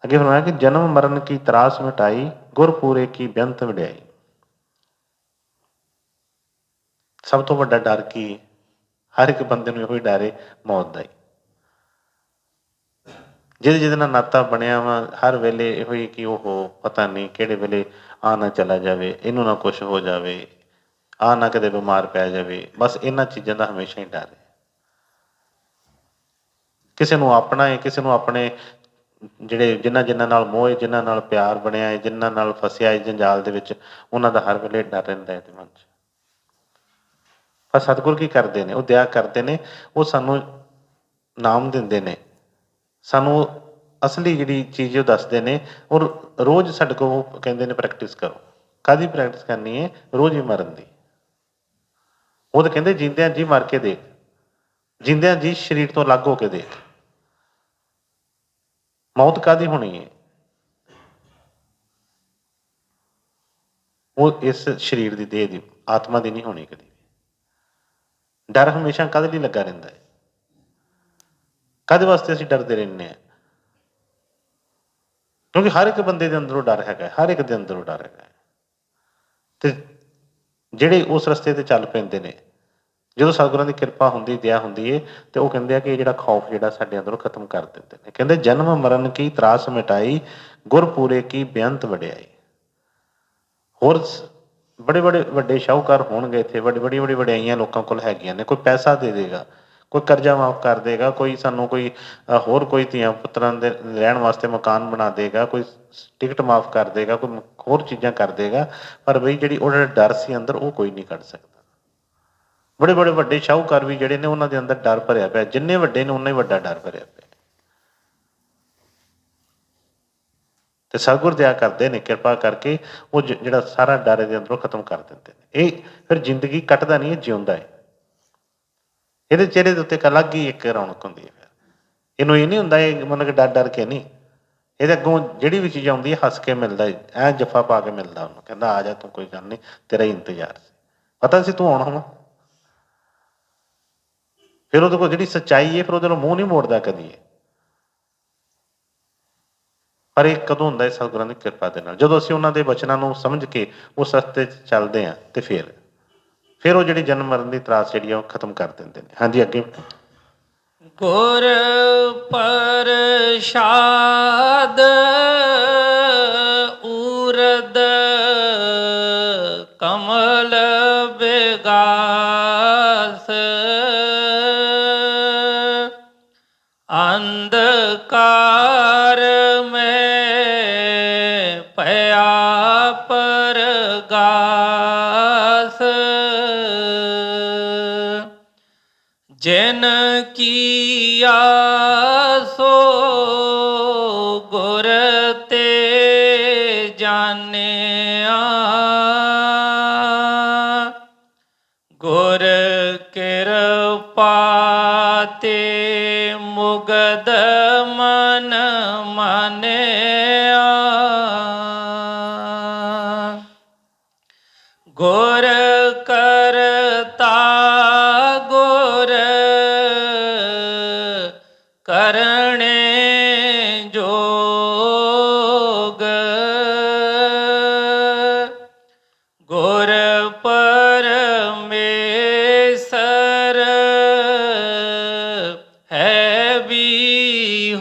ਅੱਗੇ ਫਰਮਾਇਆ ਕਿ ਜਨਮ ਮਰਨ ਕੀ ਤਰਾਸ ਮਿਟਾਈ, ਗੁਰਪੂਰੇ ਕੀ ਬੇਅੰਤ ਵਡਿਆਈ। ਸਭ ਤੋਂ ਵੱਡਾ ਡਰ ਕੀ? ਹਰ ਇੱਕ ਬੰਦੇ ਨੂੰ ਇਹੋ ਹੀ ਡਰ ਹੈ, ਮੌਤ ਦਾ ਹੀ। ਜਿਹਦੇ ਨਾਲ ਨਾਤਾ ਬਣਿਆ ਵਾ, ਹਰ ਵੇਲੇ ਇਹੋ ਹੀ ਕਿ ਉਹ ਪਤਾ ਨਹੀਂ ਕਿਹੜੇ ਵੇਲੇ ਆ ਨਾ ਚਲਾ ਜਾਵੇ, ਇਹਨੂੰ ਨਾ ਕੁਛ ਹੋ ਜਾਵੇ, ਆ ਨਾ ਕਦੇ ਬਿਮਾਰ ਪੈ ਜਾਵੇ। ਬਸ ਇਹਨਾਂ ਚੀਜ਼ਾਂ ਦਾ ਹਮੇਸ਼ਾ ਹੀ ਡਰ ਹੈ। ਕਿਸੇ ਨੂੰ ਆਪਣਾ ਹੈ, ਕਿਸੇ ਨੂੰ ਆਪਣੇ ਜਿਨ੍ਹਾਂ ਨਾਲ ਮੋਹ ਹੈ, ਜਿਨ੍ਹਾਂ ਨਾਲ ਪਿਆਰ ਬਣਿਆ ਹੈ, ਜਿਨ੍ਹਾਂ ਨਾਲ ਫਸਿਆ ਹੈ ਜੰਜਾਲ ਦੇ ਵਿੱਚ, ਉਹਨਾਂ ਦਾ ਹਰ ਵੇਲੇ ਡਰ ਰਹਿੰਦਾ ਹੈ ਮਨ 'ਚ। ਪਰ ਸਤਿਗੁਰ ਕੀ ਕਰਦੇ ਨੇ? ਉਹ ਦਇਆ ਕਰਦੇ ਨੇ, ਉਹ ਸਾਨੂੰ ਨਾਮ ਦਿੰਦੇ ਨੇ, ਸਾਨੂੰ ਅਸਲੀ ਜਿਹੜੀ ਚੀਜ਼ ਉਹ ਦੱਸਦੇ ਨੇ, ਔਰ ਰੋਜ਼ ਸਾਡੇ ਕੋਲ ਕਹਿੰਦੇ ਨੇ ਪ੍ਰੈਕਟਿਸ ਕਰੋ। ਕਾਹਦੀ ਪ੍ਰੈਕਟਿਸ ਕਰਨੀ ਹੈ? ਰੋਜ਼ ਹੀ ਮਰਨ ਦੀ। ਉਹ ਤਾਂ ਕਹਿੰਦੇ ਜਿੰਦਿਆਂ ਜੀ ਮਰ ਕੇ ਦੇਖ, ਜਿੰਦਿਆਂ ਜੀ ਸਰੀਰ ਤੋਂ ਅਲੱਗ ਹੋ ਕੇ ਦੇਖ। ਮੌਤ ਕਾਹਦੀ ਹੋਣੀ ਹੈ? ਉਹ ਇਸ ਸਰੀਰ ਦੀ, ਦੇਹ ਦੀ, ਆਤਮਾ ਦੀ ਨਹੀਂ ਹੋਣੀ ਕਦੀ ਵੀ। ਡਰ ਹਮੇਸ਼ਾ ਕਾਹਦੇ ਲਈ ਲੱਗਾ ਰਹਿੰਦਾ ਹੈ? ਕਾਹਦੇ ਵਾਸਤੇ ਅਸੀਂ ਡਰਦੇ ਰਹਿੰਦੇ ਹਾਂ? ਕਿਉਂਕਿ ਹਰ ਇੱਕ ਬੰਦੇ ਦੇ ਅੰਦਰੋਂ ਡਰ ਹੈਗਾ, ਹਰ ਇੱਕ ਦੇ ਅੰਦਰੋਂ ਡਰ ਹੈਗਾ। ਤੇ ਜਿਹੜੇ ਉਸ ਰਸਤੇ ਤੇ ਚੱਲ ਪੈਂਦੇ ਨੇ, ਜਦੋਂ ਸਤਿਗੁਰਾਂ ਦੀ ਕਿਰਪਾ ਹੁੰਦੀ, ਦਇਆ ਹੁੰਦੀ ਹੈ, ਤੇ ਉਹ ਕਹਿੰਦੇ ਆ ਕਿ ਇਹ ਜਿਹੜਾ ਖੌਫ ਜਿਹੜਾ ਸਾਡੇ ਅੰਦਰੋਂ ਖਤਮ ਕਰ ਦਿੰਦੇ ਨੇ। ਕਹਿੰਦੇ ਜਨਮ ਮਰਨ ਕੀ ਤਰਾਸ ਮਿਟਾਈ, ਗੁਰਪੂਰੇ ਕੀ ਬੇਅੰਤ ਵਡਿਆਈ। ਹੋਰ ਬੜੇ ਵੱਡੇ ਸ਼ਾਹੂਕਾਰ ਹੋਣਗੇ ਇੱਥੇ, ਬੜੀ ਵਡਿਆਈਆਂ ਲੋਕਾਂ ਕੋਲ ਹੈਗੀਆਂ ਨੇ। ਕੋਈ ਪੈਸਾ ਦੇ ਦੇਗਾ, ਕੋਈ ਕਰਜ਼ਾ ਮਾਫ ਕਰ ਦੇਗਾ, ਕੋਈ ਸਾਨੂੰ ਕੋਈ ਹੋਰ ਕੋਈ ਧੀਆਂ ਪੁੱਤਰਾਂ ਦੇ ਰਹਿਣ ਵਾਸਤੇ ਮਕਾਨ ਬਣਾ ਦੇਗਾ, ਕੋਈ ਟਿਕਟ ਮਾਫ ਕਰ ਦੇਗਾ, ਕੋਈ ਹੋਰ ਚੀਜ਼ਾਂ ਕਰ ਦੇਗਾ, ਪਰ ਬਈ ਜਿਹੜੀ ਉਹਦਾ ਡਰ ਸੀ ਅੰਦਰ, ਉਹ ਕੋਈ ਨਹੀਂ ਕੱਢ ਸਕਦਾ। ਬੜੇ ਵੱਡੇ ਸ਼ਾਹੂਕਾਰ ਵੀ ਜਿਹੜੇ ਨੇ, ਉਹਨਾਂ ਦੇ ਅੰਦਰ ਡਰ ਭਰਿਆ ਪਿਆ। ਜਿੰਨੇ ਵੱਡੇ ਨੇ ਉਨਾ ਹੀ ਵੱਡਾ ਡਰ ਭਰਿਆ ਪਿਆ। ਤੇ ਸਤਿਗੁਰ ਦਇਆ ਕਰਦੇ ਨੇ, ਕਿਰਪਾ ਕਰਕੇ ਉਹ ਜਿਹੜਾ ਸਾਰਾ ਡਰ ਇਹਦੇ ਅੰਦਰੋਂ ਖਤਮ ਕਰ ਦਿੰਦੇ ਨੇ। ਇਹ ਫਿਰ ਜ਼ਿੰਦਗੀ ਕੱਟਦਾ ਨਹੀਂ, ਇਹ ਜਿਉਂਦਾ ਹੈ। ਇਹਦੇ ਚਿਹਰੇ ਦੇ ਉੱਤੇ ਇੱਕ ਅਲੱਗ ਹੀ ਇੱਕ ਰੌਣਕ ਹੁੰਦੀ ਹੈ। ਫਿਰ ਇਹਨੂੰ ਇਹ ਨਹੀਂ ਹੁੰਦਾ ਇਹ ਮਤਲਬ ਕਿ ਡਰ ਕੇ ਨਹੀਂ, ਇਹਦੇ ਅੱਗੋਂ ਜਿਹੜੀ ਵੀ ਚੀਜ਼ ਆਉਂਦੀ ਹੈ ਹੱਸ ਕੇ ਮਿਲਦਾ, ਐਂ ਜੱਫਾ ਪਾ ਕੇ ਮਿਲਦਾ ਉਹਨੂੰ, ਕਹਿੰਦਾ ਆ ਜਾ ਤੂੰ, ਕੋਈ ਗੱਲ ਨਹੀਂ, ਤੇਰਾ ਹੀ ਇੰਤਜ਼ਾਰ ਸੀ, ਪਤਾ ਸੀ ਤੂੰ ਆਉਣਾ ਵਾ। ਫਿਰ ਉਹਦੇ ਕੋਲ ਜਿਹੜੀ ਸੱਚਾਈ ਹੈ, ਫਿਰ ਉਹਦੇ ਨਾਲ ਮੂੰਹ ਨਹੀਂ ਮੋੜਦਾ ਕਦੀ। ਪਰ ਇਹ ਕਦੋਂ ਹੁੰਦਾ ਹੈ? ਸਤਿਗੁਰਾਂ ਦੀ ਕਿਰਪਾ ਦੇ ਨਾਲ। ਜਦੋਂ ਅਸੀਂ ਉਹਨਾਂ ਦੇ ਬਚਨਾਂ ਨੂੰ ਸਮਝ ਕੇ ਉਸ ਰਸਤੇ 'ਚ ਚੱਲਦੇ ਹਾਂ ਤੇ ਫਿਰ ਉਹ ਜਿਹੜੀ ਜਨਮ ਮਰਨ ਦੀ ਤਰਾਸ ਜਿਹੜੀ ਆ ਉਹ ਖਤਮ ਕਰ ਦਿੰਦੇ ਨੇ। ਹਾਂਜੀ ਅੱਗੇ। ਗੁਰ ਪ੍ਰਸਾਦ ਉਰਦ ਕਮਲ ਬਿਗਾਸ ਅੰਧਕਾਰ ਮੈਂ ਭਇਆ ਪਰਗਾਸ ਜਿਨ ਕੀਆ ਸੋ ਗੁਰ ਤੇ ਜਾਣਿਆ ਗੁਰ ਕਿਰਪਾ ਤੇ ਮੁਗਦ ਮਨ ਮਾਨਿਆ ਗੁਰ ਕਰਤਾ ਗੁਰ ਕਰਣੇ ਜੋਗ ਗੁਰ ਪਰਮੇਸ਼ਰ ਹੈ ਵੀ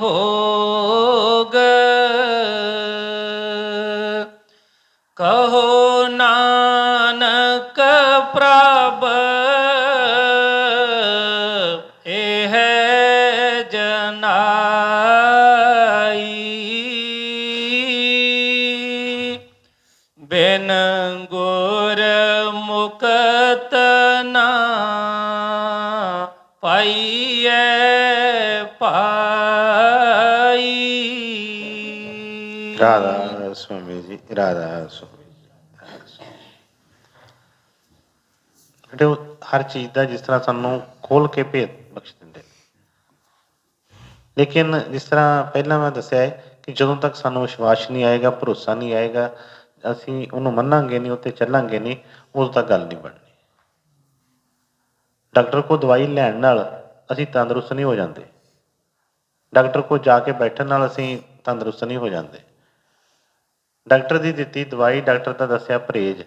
ਹੋਗ ਕਹੋ ਨਾਨਕ ਪ੍ਰਭ ਇਹ ਜਨਾਈ ਬਿਨ ਗੁਰ ਮੁਕਤ ਨਾ ਪਾਈਐ ਪਾਈ। ਰਾਧਾ ਸੁਆਮੀ ਜੀ, ਰਾਧਾ ਸੁਆਮੀ ਜੀ। ਜਿਹੜੇ ਉਹ ਹਰ ਚੀਜ਼ ਦਾ ਜਿਸ ਤਰ੍ਹਾਂ ਸਾਨੂੰ ਖੋਲ ਕੇ ਭੇਦ ਬਖਸ਼ ਦਿੰਦੇ ਨੇ, ਲੇਕਿਨ ਜਿਸ ਤਰ੍ਹਾਂ ਪਹਿਲਾਂ ਮੈਂ ਦੱਸਿਆ ਹੈ ਕਿ ਜਦੋਂ ਤੱਕ ਸਾਨੂੰ ਵਿਸ਼ਵਾਸ ਨਹੀਂ ਆਏਗਾ, ਭਰੋਸਾ ਨਹੀਂ ਆਏਗਾ, ਅਸੀਂ ਉਹਨੂੰ ਮੰਨਾਂਗੇ ਨਹੀਂ, ਉੱਤੇ ਚੱਲਾਂਗੇ ਨਹੀਂ, ਉਦੋਂ ਤੱਕ ਗੱਲ ਨਹੀਂ ਬਣਨੀ। ਡਾਕਟਰ ਕੋਲ ਦਵਾਈ ਲੈਣ ਨਾਲ ਅਸੀਂ ਤੰਦਰੁਸਤ ਨਹੀਂ ਹੋ ਜਾਂਦੇ, ਡਾਕਟਰ ਕੋਲ ਜਾ ਕੇ ਬੈਠਣ ਨਾਲ ਅਸੀਂ ਤੰਦਰੁਸਤ ਨਹੀਂ ਹੋ ਜਾਂਦੇ। ਡਾਕਟਰ ਦੀ ਦਿੱਤੀ ਦਵਾਈ, ਡਾਕਟਰ ਦਾ ਦੱਸਿਆ ਪਰਹੇਜ਼,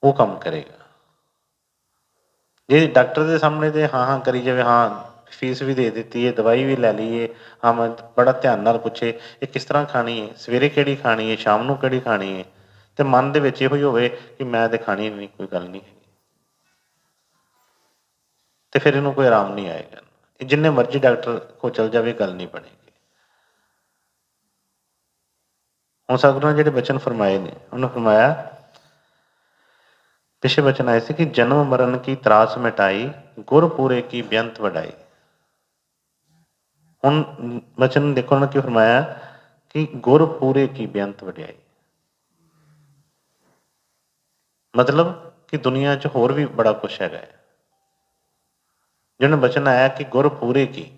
ਉਹ ਕੰਮ ਕਰੇਗਾ। ਜੇ ਡਾਕਟਰ ਦੇ ਸਾਹਮਣੇ ਤੇ ਹਾਂ ਹਾਂ ਕਰੀ ਜਾਵੇ, ਹਾਂ ਫੀਸ ਵੀ ਦੇ ਦਿੱਤੀ ਹੈ, ਦਵਾਈ ਵੀ ਲੈ ਲਈਏ, ਹਾਂ ਮੈਂ ਬੜਾ ਧਿਆਨ ਨਾਲ ਪੁੱਛੇ ਇਹ ਕਿਸ ਤਰ੍ਹਾਂ ਖਾਣੀ ਹੈ, ਸਵੇਰੇ ਕਿਹੜੀ ਖਾਣੀ ਹੈ, ਸ਼ਾਮ ਨੂੰ ਕਿਹੜੀ ਖਾਣੀ ਹੈ, ਤੇ ਮਨ ਦੇ ਵਿੱਚ ਇਹੋ ਹੀ ਹੋਵੇ ਕਿ ਮੈਂ ਤੇ ਖਾਣੀ ਨਹੀਂ, ਕੋਈ ਗੱਲ ਨਹੀਂ ਹੈਗੀ, ਤੇ ਫਿਰ ਇਹਨੂੰ ਕੋਈ ਆਰਾਮ ਨਹੀਂ ਆਏਗਾ। ਇਹ ਜਿੰਨੇ ਮਰਜ਼ੀ ਡਾਕਟਰ ਕੋਲ ਚਲ ਜਾਵੇ, ਗੱਲ ਨਹੀਂ ਬਣੇਗੀ। ਹੁਣ ਸਤਿਗੁਰੂ ਨੇ ਜਿਹੜੇ ਬਚਨ ਫਰਮਾਏ ਨੇ, ਉਹਨੂੰ ਫਰਮਾਇਆ, ਪਿਛੇ ਬਚਨ ਆਏ ਸੀ ਕਿ ਜਨਮ ਮਰਨ ਕੀ ਤਰਾਸ ਮਿਟਾਈ, ਗੁਰ ਪੂਰੇ ਕੀ ਬੇਅੰਤ ਵਡਾਈ। ਹੁਣ ਬਚਨ ਦੇਖੋ ਉਹਨਾਂ ਨੇ ਕੀ ਫਰਮਾਇਆ ਕਿ ਗੁਰ ਪੂਰੇ ਕੀ ਬੇਅੰਤ ਵਡਿਆਈ, ਮਤਲਬ ਕਿ ਦੁਨੀਆ 'ਚ ਹੋਰ ਵੀ ਬੜਾ ਕੁਛ ਹੈਗਾ ਹੈ। ਜਿਹਨਾਂ ਬਚਨ ਆਇਆ ਕਿ ਗੁਰ ਪੂਰੇ ਕੀ,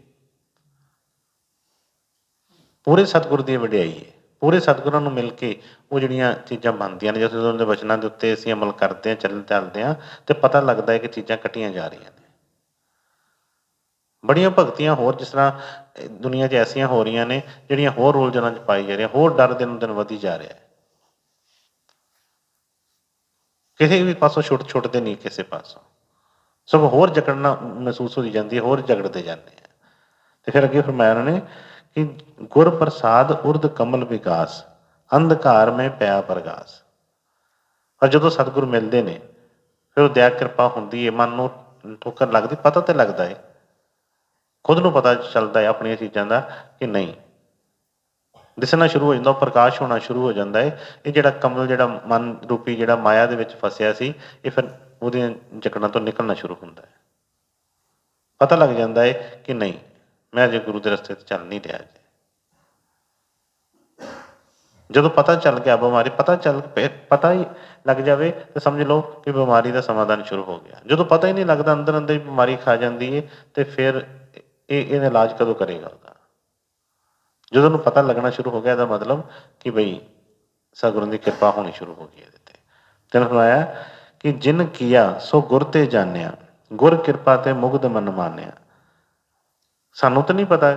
ਪੂਰੇ ਸਤਿਗੁਰ ਦੀ ਵਡਿਆਈ ਹੈ। ਪੂਰੇ ਸਤਿਗੁਰਾਂ ਨੂੰ ਮਿਲ ਕੇ ਉਹ ਜਿਹੜੀਆਂ ਚੀਜ਼ਾਂ ਬਣਦੀਆਂ ਨੇ, ਜਦੋਂ ਉਹਨਾਂ ਦੇ ਬਚਨਾਂ ਦੇ ਉੱਤੇ ਅਸੀਂ ਅਮਲ ਕਰਦੇ ਹਾਂ, ਚੱਲਦੇ ਹਾਂ, ਤੇ ਪਤਾ ਲੱਗਦਾ ਹੈ ਕਿ ਚੀਜ਼ਾਂ ਕੱਟੀਆਂ ਜਾ ਰਹੀਆਂ ਨੇ। ਬੜੀਆਂ ਭਗਤੀਆਂ ਹੋਰ ਜਿਸ ਤਰ੍ਹਾਂ ਦੁਨੀਆ 'ਚ ਐਸੀਆਂ ਹੋ ਰਹੀਆਂ ਨੇ ਜਿਹੜੀਆਂ ਹੋਰ ਉਲਝਣਾਂ 'ਚ ਪਾਈ ਜਾ ਰਹੀਆਂ, ਹੋਰ ਡਰ ਦਿਨੋਂ ਦਿਨ ਵਧੀ ਜਾ ਰਿਹਾ ਹੈ। ਕਿਸੇ ਵੀ ਪਾਸੋਂ ਛੁੱਟਦੇ ਨਹੀਂ, ਕਿਸੇ ਪਾਸੋਂ ਸਗੋਂ ਹੋਰ ਜਕੜਨਾ ਮਹਿਸੂਸ ਹੋਈ ਜਾਂਦੀ ਹੈ, ਹੋਰ ਜਗੜਦੇ ਜਾਂਦੇ ਆ। ਤੇ ਫਿਰ ਅੱਗੇ ਫਰਮਾਇਆ ਉਹਨਾਂ ਨੇ ਕਿ ਗੁਰ ਪ੍ਰਸਾਦ ਉਰਦ ਕਮਲ ਵਿਕਾਸ, ਅੰਧਕਾਰ ਮੈਂ ਪਿਆ ਪ੍ਰਗਾਸ। ਪਰ ਜਦੋਂ ਸਤਿਗੁਰ ਮਿਲਦੇ ਨੇ ਫਿਰ ਉਹ ਦਇਆ ਕਿਰਪਾ ਹੁੰਦੀ ਹੈ, ਮਨ ਨੂੰ ਠੋਕਰ ਲੱਗਦੀ, ਪਤਾ ਤੇ ਲੱਗਦਾ ਹੈ, ਖੁਦ ਨੂੰ ਪਤਾ ਚੱਲਦਾ ਹੈ ਆਪਣੀਆਂ ਚੀਜ਼ਾਂ ਦਾ ਕਿ ਨਹੀਂ, ਦਿਸਣਾ ਸ਼ੁਰੂ ਹੋ ਜਾਂਦਾ, ਉਹ ਪ੍ਰਕਾਸ਼ ਹੋਣਾ ਸ਼ੁਰੂ ਹੋ ਜਾਂਦਾ ਹੈ। ਇਹ ਜਿਹੜਾ ਕਮਲ, ਜਿਹੜਾ ਮਨ ਰੂਪੀ ਜਿਹੜਾ ਮਾਇਆ ਦੇ ਵਿੱਚ ਫਸਿਆ ਸੀ, ਇਹ ਫਿਰ ਉਹਦੀਆਂ ਜਕੜਾਂ ਤੋਂ ਨਿਕਲਣਾ ਸ਼ੁਰੂ ਹੁੰਦਾ ਹੈ। ਪਤਾ ਲੱਗ ਜਾਂਦਾ ਹੈ ਕਿ ਨਹੀਂ, ਮੈਂ ਅਜੇ ਗੁਰੂ ਦੇ ਰਸਤੇ 'ਤੇ ਚੱਲ ਨਹੀਂ ਰਿਹਾ। ਅਜੇ ਜਦੋਂ ਪਤਾ ਚੱਲ ਗਿਆ, ਬਿਮਾਰੀ ਪਤਾ ਹੀ ਲੱਗ ਜਾਵੇ ਤਾਂ ਸਮਝ ਲਓ ਕਿ ਬਿਮਾਰੀ ਦਾ ਸਮਾਧਾਨ ਸ਼ੁਰੂ ਹੋ ਗਿਆ। ਜਦੋਂ ਪਤਾ ਹੀ ਨਹੀਂ ਲੱਗਦਾ, ਅੰਦਰ ਅੰਦਰ ਹੀ ਬਿਮਾਰੀ ਖਾ ਜਾਂਦੀ ਹੈ, ਤੇ ਫਿਰ ਇਹਦਾ ਇਲਾਜ ਕਦੋਂ ਕਰੇਗਾ ਉਹਦਾ? ਜਦੋਂ ਉਹਨੂੰ ਪਤਾ ਲੱਗਣਾ ਸ਼ੁਰੂ ਹੋ ਗਿਆ, ਇਹਦਾ ਮਤਲਬ ਕਿ ਬਈ ਸਤਿਗੁਰਾਂ ਦੀ ਕਿਰਪਾ ਹੋਣੀ ਸ਼ੁਰੂ ਹੋ ਗਈ ਇਹਦੇ 'ਤੇ। ਤੈਨੂੰ ਫਰਮਾਇਆ ਕਿ ਜਿਨ ਕੀਆ ਸੋ ਗੁਰ ਤੇ ਜਾਣਿਆ, ਗੁਰ ਕਿਰਪਾ ਤੇ ਮੁਗਧ ਮਨ ਮਾਨਿਆ। ਸਾਨੂੰ ਤਾਂ ਨਹੀਂ ਪਤਾ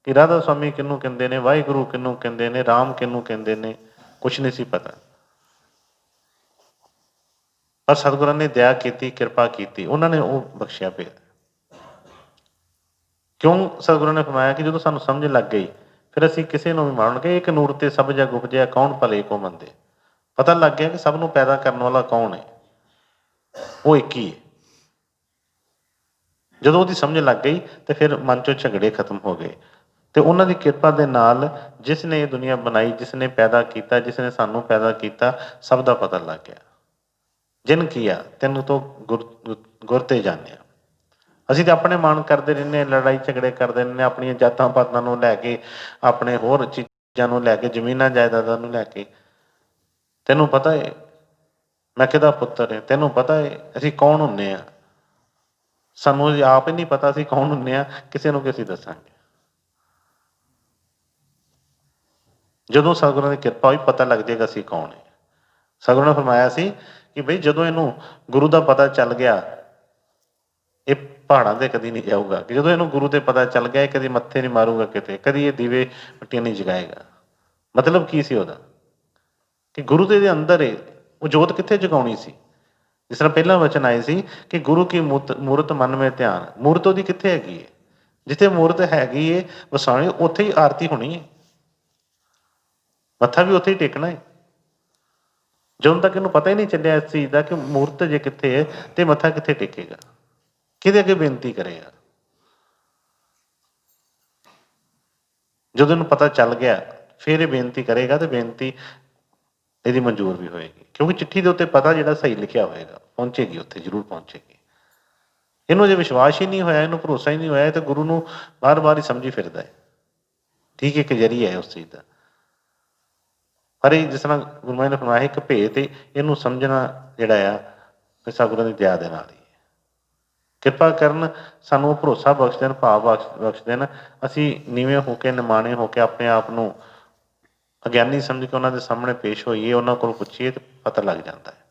ਕਿ ਰਾਧਾ ਸਵਾਮੀ ਕਿਹਨੂੰ ਕਹਿੰਦੇ ਨੇ, ਵਾਹਿਗੁਰੂ ਕਿਹਨੂੰ ਕਹਿੰਦੇ ਨੇ, ਰਾਮ ਕਿਹਨੂੰ ਕਹਿੰਦੇ ਨੇ, ਕੁਛ ਨਹੀਂ ਸੀ ਪਤਾ। ਪਰ ਸਤਿਗੁਰਾਂ ਨੇ ਦਇਆ ਕੀਤੀ, ਕਿਰਪਾ ਕੀਤੀ, ਉਹਨਾਂ ਨੇ ਉਹ ਬਖਸ਼ਿਆ ਭੇਦ। ਕਿਉਂ? ਸਤਿਗੁਰਾਂ ਨੇ ਫਰਮਾਇਆ ਕਿ ਜਦੋਂ ਸਾਨੂੰ ਸਮਝ ਲੱਗ ਗਈ ਫਿਰ ਅਸੀਂ ਕਿਸੇ ਨੂੰ ਵੀ ਮੰਨਣਗੇ। ਇੱਕ ਨੂਰ ਤੇ ਸਭ ਜਗ ਉਪਜਿਆ, ਕੌਣ ਭਲੇ ਕੋ ਮੰਦੇ। ਪਤਾ ਲੱਗ ਗਿਆ ਕਿ ਸਭ ਨੂੰ ਪੈਦਾ ਕਰਨ ਵਾਲਾ ਕੌਣ ਹੈ, ਉਹ ਇੱਕ ਹੀ ਹੈ। ਜਦੋਂ ਉਹਦੀ ਸਮਝ ਲੱਗ ਗਈ ਤੇ ਫਿਰ ਮਨ ਚੋਂ ਝਗੜੇ ਖਤਮ ਹੋ ਗਏ। ਤੇ ਉਹਨਾਂ ਦੀ ਕਿਰਪਾ ਦੇ ਨਾਲ ਜਿਸ ਨੇ ਇਹ ਦੁਨੀਆ ਬਣਾਈ, ਜਿਸ ਨੇ ਪੈਦਾ ਕੀਤਾ, ਜਿਸ ਨੇ ਸਾਨੂੰ ਪੈਦਾ ਕੀਤਾ, ਸਭ ਦਾ ਪਤਾ ਲੱਗ ਗਿਆ। ਜਿਨ ਕੀਆ ਤੈਨੂੰ ਤੋਂ ਗੁਰ ਤੇ ਜਾਣਿਆ। ਅਸੀਂ ਤਾਂ ਆਪਣੇ ਮਨ ਕਰਦੇ ਰਹਿੰਦੇ ਹਾਂ, ਲੜਾਈ ਝਗੜੇ ਕਰਦੇ ਰਹਿੰਦੇ ਹਾਂ, ਆਪਣੀਆਂ ਜਾਤਾਂ ਪਾਤਾਂ ਨੂੰ ਲੈ ਕੇ, ਆਪਣੇ ਹੋਰ ਚੀਜ਼ਾਂ ਨੂੰ ਲੈ ਕੇ, ਜ਼ਮੀਨਾਂ ਜਾਇਦਾਦਾਂ ਨੂੰ ਲੈ ਕੇ। ਤੈਨੂੰ ਪਤਾ ਹੈ ਮੈਂ ਕਿਹਦਾ ਪੁੱਤਰ ਹੈ, ਤੈਨੂੰ ਪਤਾ ਹੈ ਅਸੀਂ ਕੌਣ ਹੁੰਦੇ ਹਾਂ। ਸਾਨੂੰ ਆਪ ਹੀ ਨਹੀਂ ਪਤਾ ਅਸੀਂ ਕੌਣ ਹੁੰਦੇ ਹਾਂ, ਕਿਸੇ ਨੂੰ ਅਸੀਂ ਦੱਸਾਂਗੇ। ਜਦੋਂ ਸਤਿਗੁਰਾਂ ਦੀ ਕਿਰਪਾ ਹੋਈ ਪਤਾ ਲੱਗ ਜਾਏਗਾ ਅਸੀਂ ਕੌਣ ਹੈ। ਸਤਿਗੁਰਾਂ ਨੇ ਫਰਮਾਇਆ ਸੀ ਕਿ ਬਈ ਜਦੋਂ ਇਹਨੂੰ ਗੁਰੂ ਦਾ ਪਤਾ ਚੱਲ ਗਿਆ, ਇਹ ਪਹਾੜਾਂ ਤੇ ਕਦੀ ਨਹੀਂ ਜਾਊਗਾ। ਕਿ ਜਦੋਂ ਇਹਨੂੰ ਗੁਰੂ ਤੇ ਪਤਾ ਚੱਲ ਗਿਆ, ਇਹ ਕਦੀ ਮੱਥੇ ਨਹੀਂ ਮਾਰੂਗਾ ਕਿਤੇ, ਕਦੀ ਇਹ ਦੀਵੇ ਪੱਟੀਆਂ ਨਹੀਂ ਜਗਾਏਗਾ। ਮਤਲਬ ਕੀ ਸੀ ਉਹਦਾ? ਕਿ ਗੁਰੂ ਦੇ ਅੰਦਰ ਹੈ, ਉਹ ਜੋਤ ਕਿੱਥੇ ਜਗਾਉਣੀ ਸੀ? ਜਿਸ ਤਰ੍ਹਾਂ ਪਹਿਲਾਂ ਵਚਨ ਆਏ ਸੀ ਕਿ ਗੁਰੂ ਕੀ ਮੂਰਤ ਮਨ ਮੇ ਧਿਆਨ। ਮੂਰਤ ਉਹਦੀ ਕਿੱਥੇ ਹੈਗੀ ਹੈ? ਜਿੱਥੇ ਮੂਰਤ ਹੈਗੀ ਹੈ ਵਸਾਉਣੀ, ਉੱਥੇ ਹੀ ਆਰਤੀ ਹੋਣੀ ਹੈ, ਮੱਥਾ ਵੀ ਉੱਥੇ ਹੀ ਟੇਕਣਾ ਹੈ। ਜਦੋਂ ਤੱਕ ਇਹਨੂੰ ਪਤਾ ਹੀ ਨਹੀਂ ਚੱਲਿਆ ਇਸ ਚੀਜ਼ ਦਾ ਕਿ ਮੂਰਤ ਜੇ ਕਿੱਥੇ ਹੈ ਤੇ ਮੱਥਾ ਕਿੱਥੇ ਟੇਕੇਗਾ, ਕਿਹਦੇ ਅੱਗੇ ਬੇਨਤੀ ਕਰੇਗਾ। ਜਦੋਂ ਇਹਨੂੰ ਪਤਾ ਚੱਲ ਗਿਆ ਫਿਰ ਇਹ ਬੇਨਤੀ ਕਰੇਗਾ ਤੇ ਬੇਨਤੀ ਇਹਦੀ ਮਨਜ਼ੂਰ ਵੀ ਹੋਏਗੀ। ਕਿਉਂਕਿ ਚਿੱਠੀ ਦੇ ਉੱਤੇ ਪਤਾ ਜਿਹੜਾ ਸਹੀ ਲਿਖਿਆ ਹੋਏਗਾ ਪਹੁੰਚੇਗੀ, ਉੱਥੇ ਜ਼ਰੂਰ ਪਹੁੰਚੇਗੀ। ਇਹਨੂੰ ਜੇ ਵਿਸ਼ਵਾਸ ਹੀ ਨਹੀਂ ਹੋਇਆ, ਇਹਨੂੰ ਭਰੋਸਾ ਹੀ ਨਹੀਂ ਹੋਇਆ, ਤੇ ਗੁਰੂ ਨੂੰ ਬਾਰ-ਬਾਰ ਹੀ ਸਮਝੀ ਫਿਰਦਾ ਹੈ। ਠੀਕ ਹੈ, ਇੱਕ ਜ਼ਰੀਆ ਹੈ ਉਸ ਚੀਜ਼ ਦਾ। ਪਰ ਇਹ ਜਿਸ ਤਰ੍ਹਾਂ ਗੁਰੂ ਮਹਾਰਾਜ ਨੇ ਫਰਮਾਇਆ ਇੱਕ ਭੇਤ, ਇਹਨੂੰ ਸਮਝਣਾ ਜਿਹੜਾ ਆ ਸਤਿਗੁਰਾਂ ਦੀ ਦਇਆ ਦੇ ਨਾਲ ਹੀ। ਕਿਰਪਾ ਕਰਨ, ਸਾਨੂੰ ਉਹ ਭਰੋਸਾ ਬਖਸ਼ ਦੇਣ, ਭਾਵ ਬਖਸ਼ ਦੇਣ। ਅਸੀਂ ਨੀਵੇਂ ਹੋ ਕੇ, ਨਿਮਾਣੇ ਹੋ ਕੇ, ਆਪਣੇ ਆਪ ਨੂੰ ਅਗਿਆਨੀ ਸਮਝ ਕੇ ਉਹਨਾਂ ਦੇ ਸਾਹਮਣੇ ਪੇਸ਼ ਹੋਈਏ, ਉਹਨਾਂ ਕੋਲ ਪੁੱਛੀਏ ਤੇ ਪਤਾ ਲੱਗ ਜਾਂਦਾ ਹੈ।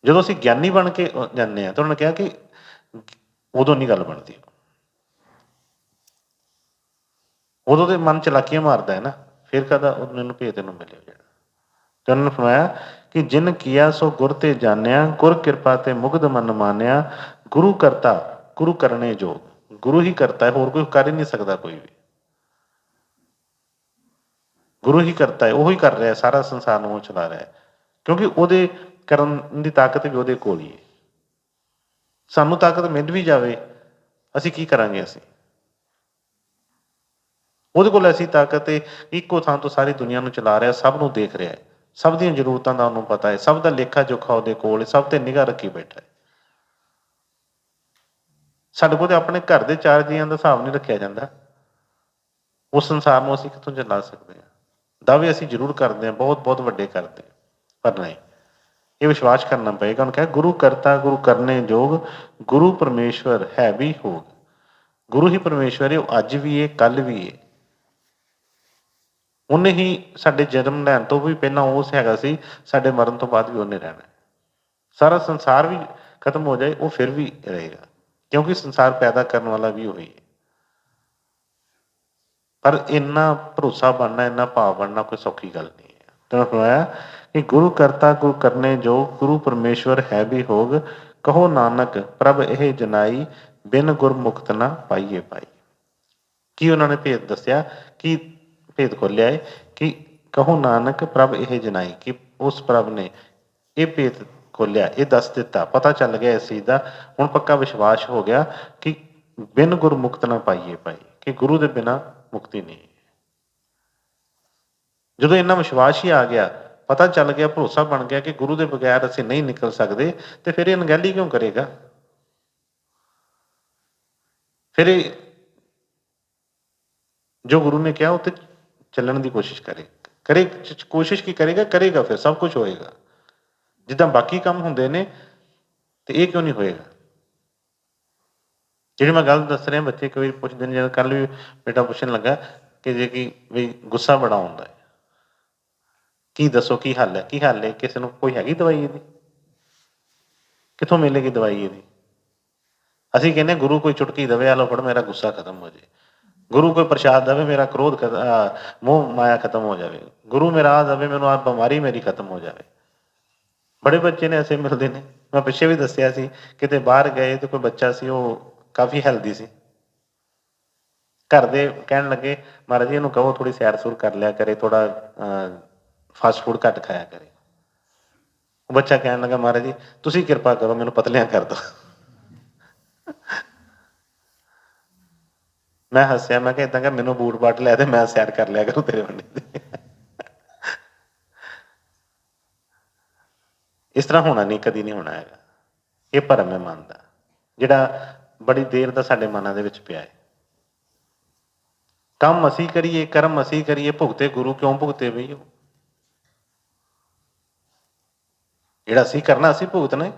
ਜਦੋਂ ਅਸੀਂ ਗਿਆਨੀ ਬਣ ਕੇ ਜਾਂਦੇ ਹਾਂ ਤਾਂ ਉਹਨਾਂ ਨੇ ਕਿਹਾ ਕਿ ਉਦੋਂ ਨਹੀਂ ਗੱਲ ਬਣਦੀ, ਉਦੋਂ ਦੇ ਮਨ ਚਲਾਕੀਆਂ ਮਾਰਦਾ ਹੈ ਨਾ, ਫਿਰ ਕਦਾ ਉਹਨੂੰ ਭੇਤ ਨੂੰ ਮਿਲਿਆ ਜਿਹੜਾ। ਤੇ ਉਹਨਾਂ ਨੇ ਫਰਮਾਇਆ ਕਿ ਜਿਨ ਕੀਆ ਸੋ ਗੁਰ ਤੇ ਜਾਣਿਆ, ਗੁਰ ਕਿਰਪਾ ਤੇ ਮੁਗਧ ਮਨ ਮਾਨਿਆ। ਗੁਰੂ ਕਰਤਾ ਗੁਰੂ ਕਰਨੇ ਜੋਗ। ਗੁਰੂ ਹੀ ਕਰਤਾ ਹੈ, ਹੋਰ ਕੋਈ ਕਰ ਹੀ ਨਹੀਂ ਸਕਦਾ ਕੋਈ ਵੀ। ਗੁਰੂ ਹੀ ਕਰਤਾ ਹੈ, ਉਹ ਹੀ ਕਰ ਰਿਹਾ ਸਾਰਾ ਸੰਸਾਰ ਨੂੰ, ਉਹ ਚਲਾ ਰਿਹਾ। ਕਿਉਂਕਿ ਉਹਦੇ ਕਰਨ ਦੀ ਤਾਕਤ ਵੀ ਉਹਦੇ ਕੋਲ ਹੀ ਹੈ। ਸਾਨੂੰ ਤਾਕਤ ਮਿਲ ਵੀ ਜਾਵੇ, ਅਸੀਂ ਕੀ ਕਰਾਂਗੇ? ਅਸੀਂ ਉਹਦੇ ਕੋਲ ਐਸੀ ਤਾਕਤ ਹੈ, ਇੱਕੋ ਥਾਂ ਤੋਂ ਸਾਰੀ ਦੁਨੀਆ ਨੂੰ ਚਲਾ ਰਿਹਾ, ਸਭ ਨੂੰ ਦੇਖ ਰਿਹਾ ਹੈ, ਸਭ ਦੀਆਂ ਜ਼ਰੂਰਤਾਂ ਦਾ ਉਹਨੂੰ ਪਤਾ ਹੈ, ਸਭ ਦਾ ਲੇਖਾ ਜੋਖਾ ਉਹਦੇ ਕੋਲ ਹੈ, ਸਭ ਤੇ ਨਿਗਾਹ ਰੱਖੀ ਬੈਠਾ ਹੈ। ਸਾਡੇ ਕੋਲ ਤੇ ਆਪਣੇ ਘਰ ਦੇ 4 ਜੀਆਂ ਦਾ ਹਿਸਾਬ ਨਹੀਂ ਰੱਖਿਆ ਜਾਂਦਾ। ਉਸ ਸੰਸਾਰ ਨੂੰ ਅਸੀਂ ਕਿੱਥੋਂ ਚਲਾ ਸਕਦੇ ਹਾਂ? ਦਾਅਵੇ ਅਸੀਂ ਜ਼ਰੂਰ ਕਰਦੇ ਹਾਂ, ਬਹੁਤ ਬਹੁਤ ਵੱਡੇ ਕਰਦੇ, ਪਰ ਨਹੀਂ। ਇਹ ਵਿਸ਼ਵਾਸ ਕਰਨਾ ਪਏਗਾ। ਉਹਨੂੰ ਕਿਹਾ ਗੁਰੂ ਕਰਤਾ ਗੁਰੂ ਕਰਨੇ ਜੋਗ, ਗੁਰੂ ਪਰਮੇਸ਼ਵਰ ਹੈ ਵੀ ਹੋਗ। ਗੁਰੂ ਹੀ ਪਰਮੇਸ਼ਵਰ ਹੈ, ਉਹ ਅੱਜ ਵੀ ਹੈ, ਕੱਲ੍ਹ ਵੀ ਹੈ। ਉਹਨੇ ਹੀ ਸਾਡੇ ਜਨਮ ਲੈਣ ਤੋਂ ਵੀ ਪਹਿਲਾਂ ਉਸ ਹੈਗਾ ਸੀ, ਸਾਡੇ ਮਰਨ ਤੋਂ ਬਾਅਦ ਵੀ ਉਹਨੇ ਰਹਿਣਾ। ਸਾਰਾ ਸੰਸਾਰ ਵੀ ਖਤਮ ਹੋ ਜਾਏ, ਉਹ ਫਿਰ ਵੀ ਰਹੇਗਾ, ਕਿਉਂਕਿ ਸੰਸਾਰ ਪੈਦਾ ਕਰਨ ਵਾਲਾ ਵੀ ਉਹੀ ਹੈ। ਪਰ ਇੰਨਾ ਭਰੋਸਾ ਬਣਨਾ, ਇੰਨਾ ਭਾਵ ਬਣਨਾ ਕੋਈ ਸੌਖੀ ਗੱਲ ਨਹੀਂ ਹੈ। ਤਾਂ ਹੋਇਆ ਕਿ ਗੁਰੂ ਕਰਤਾ ਗੁਰੂ ਕਰਨੇ ਜੋਗ, ਗੁਰੂ ਪਰਮੇਸ਼ਵਰ ਹੈ ਵੀ ਹੋਗ। ਕਹੋ ਨਾਨਕ ਪ੍ਰਭ ਇਹ ਜਨਾਈ, ਬਿਨ ਗੁਰਮੁਖਤ ਨਾ ਪਾਈਏ ਪਾਈ। ਕੀ ਉਹਨਾਂ ਨੇ ਭੇਦ ਦੱਸਿਆ? ਕੀ ਭੇਦ ਖੋਲਿਆ ਹੈ? ਕਿ ਕਹੋ ਨਾਨਕ ਪ੍ਰਭ ਇਹ ਜਨਾਈ, ਕਿ ਉਸ ਪ੍ਰਭ ਨੇ ਇਹ ਭੇਦ ਖੋਲਿਆ, ਇਹ ਦੱਸ ਦਿੱਤਾ, ਪਤਾ ਚੱਲ ਗਿਆ ਇਸ ਚੀਜ਼ ਦਾ। ਹੁਣ ਪੱਕਾ ਵਿਸ਼ਵਾਸ ਹੋ ਗਿਆ ਕਿ ਬਿਨ ਗੁਰਮੁਖਤ ਨਾ ਪਾਈਏ ਪਾਈ, ਕਿ ਗੁਰੂ ਦੇ ਬਿਨਾਂ ਮੁਕਤੀ ਨਹੀਂ। ਜਦੋਂ ਇੰਨਾ ਵਿਸ਼ਵਾਸ ਹੀ ਆ ਗਿਆ, ਪਤਾ ਚੱਲ ਗਿਆ, ਭਰੋਸਾ ਬਣ ਗਿਆ ਕਿ ਗੁਰੂ ਦੇ ਬਗੈਰ ਅਸੀਂ ਨਹੀਂ ਨਿਕਲ ਸਕਦੇ, ਤੇ ਫਿਰ ਇਹ ਅਣਗਹਿਲੀ ਕਿਉਂ ਕਰੇਗਾ? ਫਿਰ ਇਹ ਜੋ ਗੁਰੂ ਨੇ ਕਿਹਾ ਉੱਤੇ ਚੱਲਣ ਦੀ ਕੋਸ਼ਿਸ਼ ਕਰੇ ਕੋਸ਼ਿਸ਼ ਕੀ ਕਰੇਗਾ? ਕਰੇਗਾ, ਫਿਰ ਸਭ ਕੁਝ ਹੋਏਗਾ। ਜਿੱਦਾਂ ਬਾਕੀ ਕੰਮ ਹੁੰਦੇ ਨੇ ਤੇ ਇਹ ਕਿਉਂ ਨਹੀਂ ਹੋਏਗਾ? ਜਿਹੜੀ ਮੈਂ ਗੱਲ ਦੱਸ ਰਿਹਾ, ਬੱਚੇ ਕਈ ਪੁੱਛਦੇ ਨੇ, ਜਦੋਂ ਕੱਲ ਵੀ ਬੇਟਾ ਪੁੱਛਣ ਲੱਗਾ ਕਿ ਜੇ ਕਿ ਵੀ ਗੁੱਸਾ ਬੜਾ ਆਉਂਦਾ ਹੈ, ਕੀ ਦੱਸੋ ਕੀ ਹੱਲ ਹੈ? ਕੀ ਹੱਲ ਹੈ? ਕਿਸੇ ਨੂੰ ਕੋਈ ਹੈਗੀ ਦਵਾਈ ਇਹਦੀ? ਕਿੱਥੋਂ ਮਿਲੇਗੀ ਦਵਾਈ ਇਹਦੀ? ਅਸੀਂ ਕਹਿੰਦੇ ਗੁਰੂ ਕੋਈ ਚੁਟਕੀ ਦੇਵੇ, ਆ ਲਓ ਫੜ, ਮੇਰਾ ਗੁੱਸਾ ਖਤਮ ਹੋ ਜਾਏ। ਗੁਰੂ ਕੋਈ ਪ੍ਰਸ਼ਾਦ ਦੇਵੇ ਮੇਰਾ ਕ੍ਰੋਧ ਮੋਹ ਮਾਇਆ ਖਤਮ ਹੋ ਜਾਵੇ, ਗੁਰੂ ਮੇਰਾ ਆ ਦੇਵੇ ਮੈਨੂੰ ਆ ਬਿਮਾਰੀ ਮੇਰੀ ਖਤਮ ਹੋ ਜਾਵੇ। ਬੜੇ ਬੱਚੇ ਨੇ ਐਸੇ ਮਿਲਦੇ ਨੇ। ਮੈਂ ਪਿੱਛੇ ਵੀ ਦੱਸਿਆ ਸੀ, ਕਿਤੇ ਬਾਹਰ ਗਏ ਤੇ ਕੋਈ ਬੱਚਾ ਸੀ, ਉਹ ਕਾਫੀ ਹੈਲਦੀ ਸੀ। ਘਰ ਦੇ ਕਹਿਣ ਲੱਗੇ ਮਹਾਰਾਜ ਜੀ ਇਹਨੂੰ ਕਹੋ ਥੋੜ੍ਹੀ ਸੈਰ ਸੂਰ ਕਰ ਲਿਆ ਕਰੇ, ਥੋੜ੍ਹਾ ਫਾਸਟ ਫੂਡ ਘੱਟ ਖਾਇਆ ਕਰੇ। ਉਹ ਬੱਚਾ ਕਹਿਣ ਲੱਗਾ ਮਹਾਰਾਜ ਜੀ ਤੁਸੀਂ ਕਿਰਪਾ ਕਰੋ ਮੈਨੂੰ ਪਤਲਿਆਂ ਕਰ ਦਿਓ। ਮੈਂ ਹੱਸਿਆ, ਮੈਂ ਕਿਹਾ ਏਦਾਂ ਕਿ ਮੈਨੂੰ ਬੂਟ ਬਾਟ ਲੈ ਤੇ ਮੈਂ ਸੈਰ ਕਰ ਲਿਆ ਕਰੂੰ ਤੇਰੇ ਵੰਡੇ ਦੀ। ਇਸ ਤਰ੍ਹਾਂ ਹੋਣਾ ਨਹੀਂ, ਕਦੀ ਨਹੀਂ ਹੋਣਾ ਹੈਗਾ। ਇਹ ਭਰਮ ਹੈ ਮਨ ਦਾ, ਜਿਹੜਾ ਬੜੀ ਦੇਰ ਦਾ ਸਾਡੇ ਮਨਾਂ ਦੇ ਵਿੱਚ ਪਿਆ ਹੈ। ਕੰਮ ਅਸੀਂ ਕਰੀਏ, ਕਰਮ ਅਸੀਂ ਕਰੀਏ, ਭੁਗਤੇ ਗੁਰੂ ਕਿਉਂ ਭੁਗਤੇ ਬਈ? ਉਹ ਜਿਹੜਾ ਅਸੀਂ ਕਰਨਾ ਅਸੀਂ ਭੁਗਤਣਾ।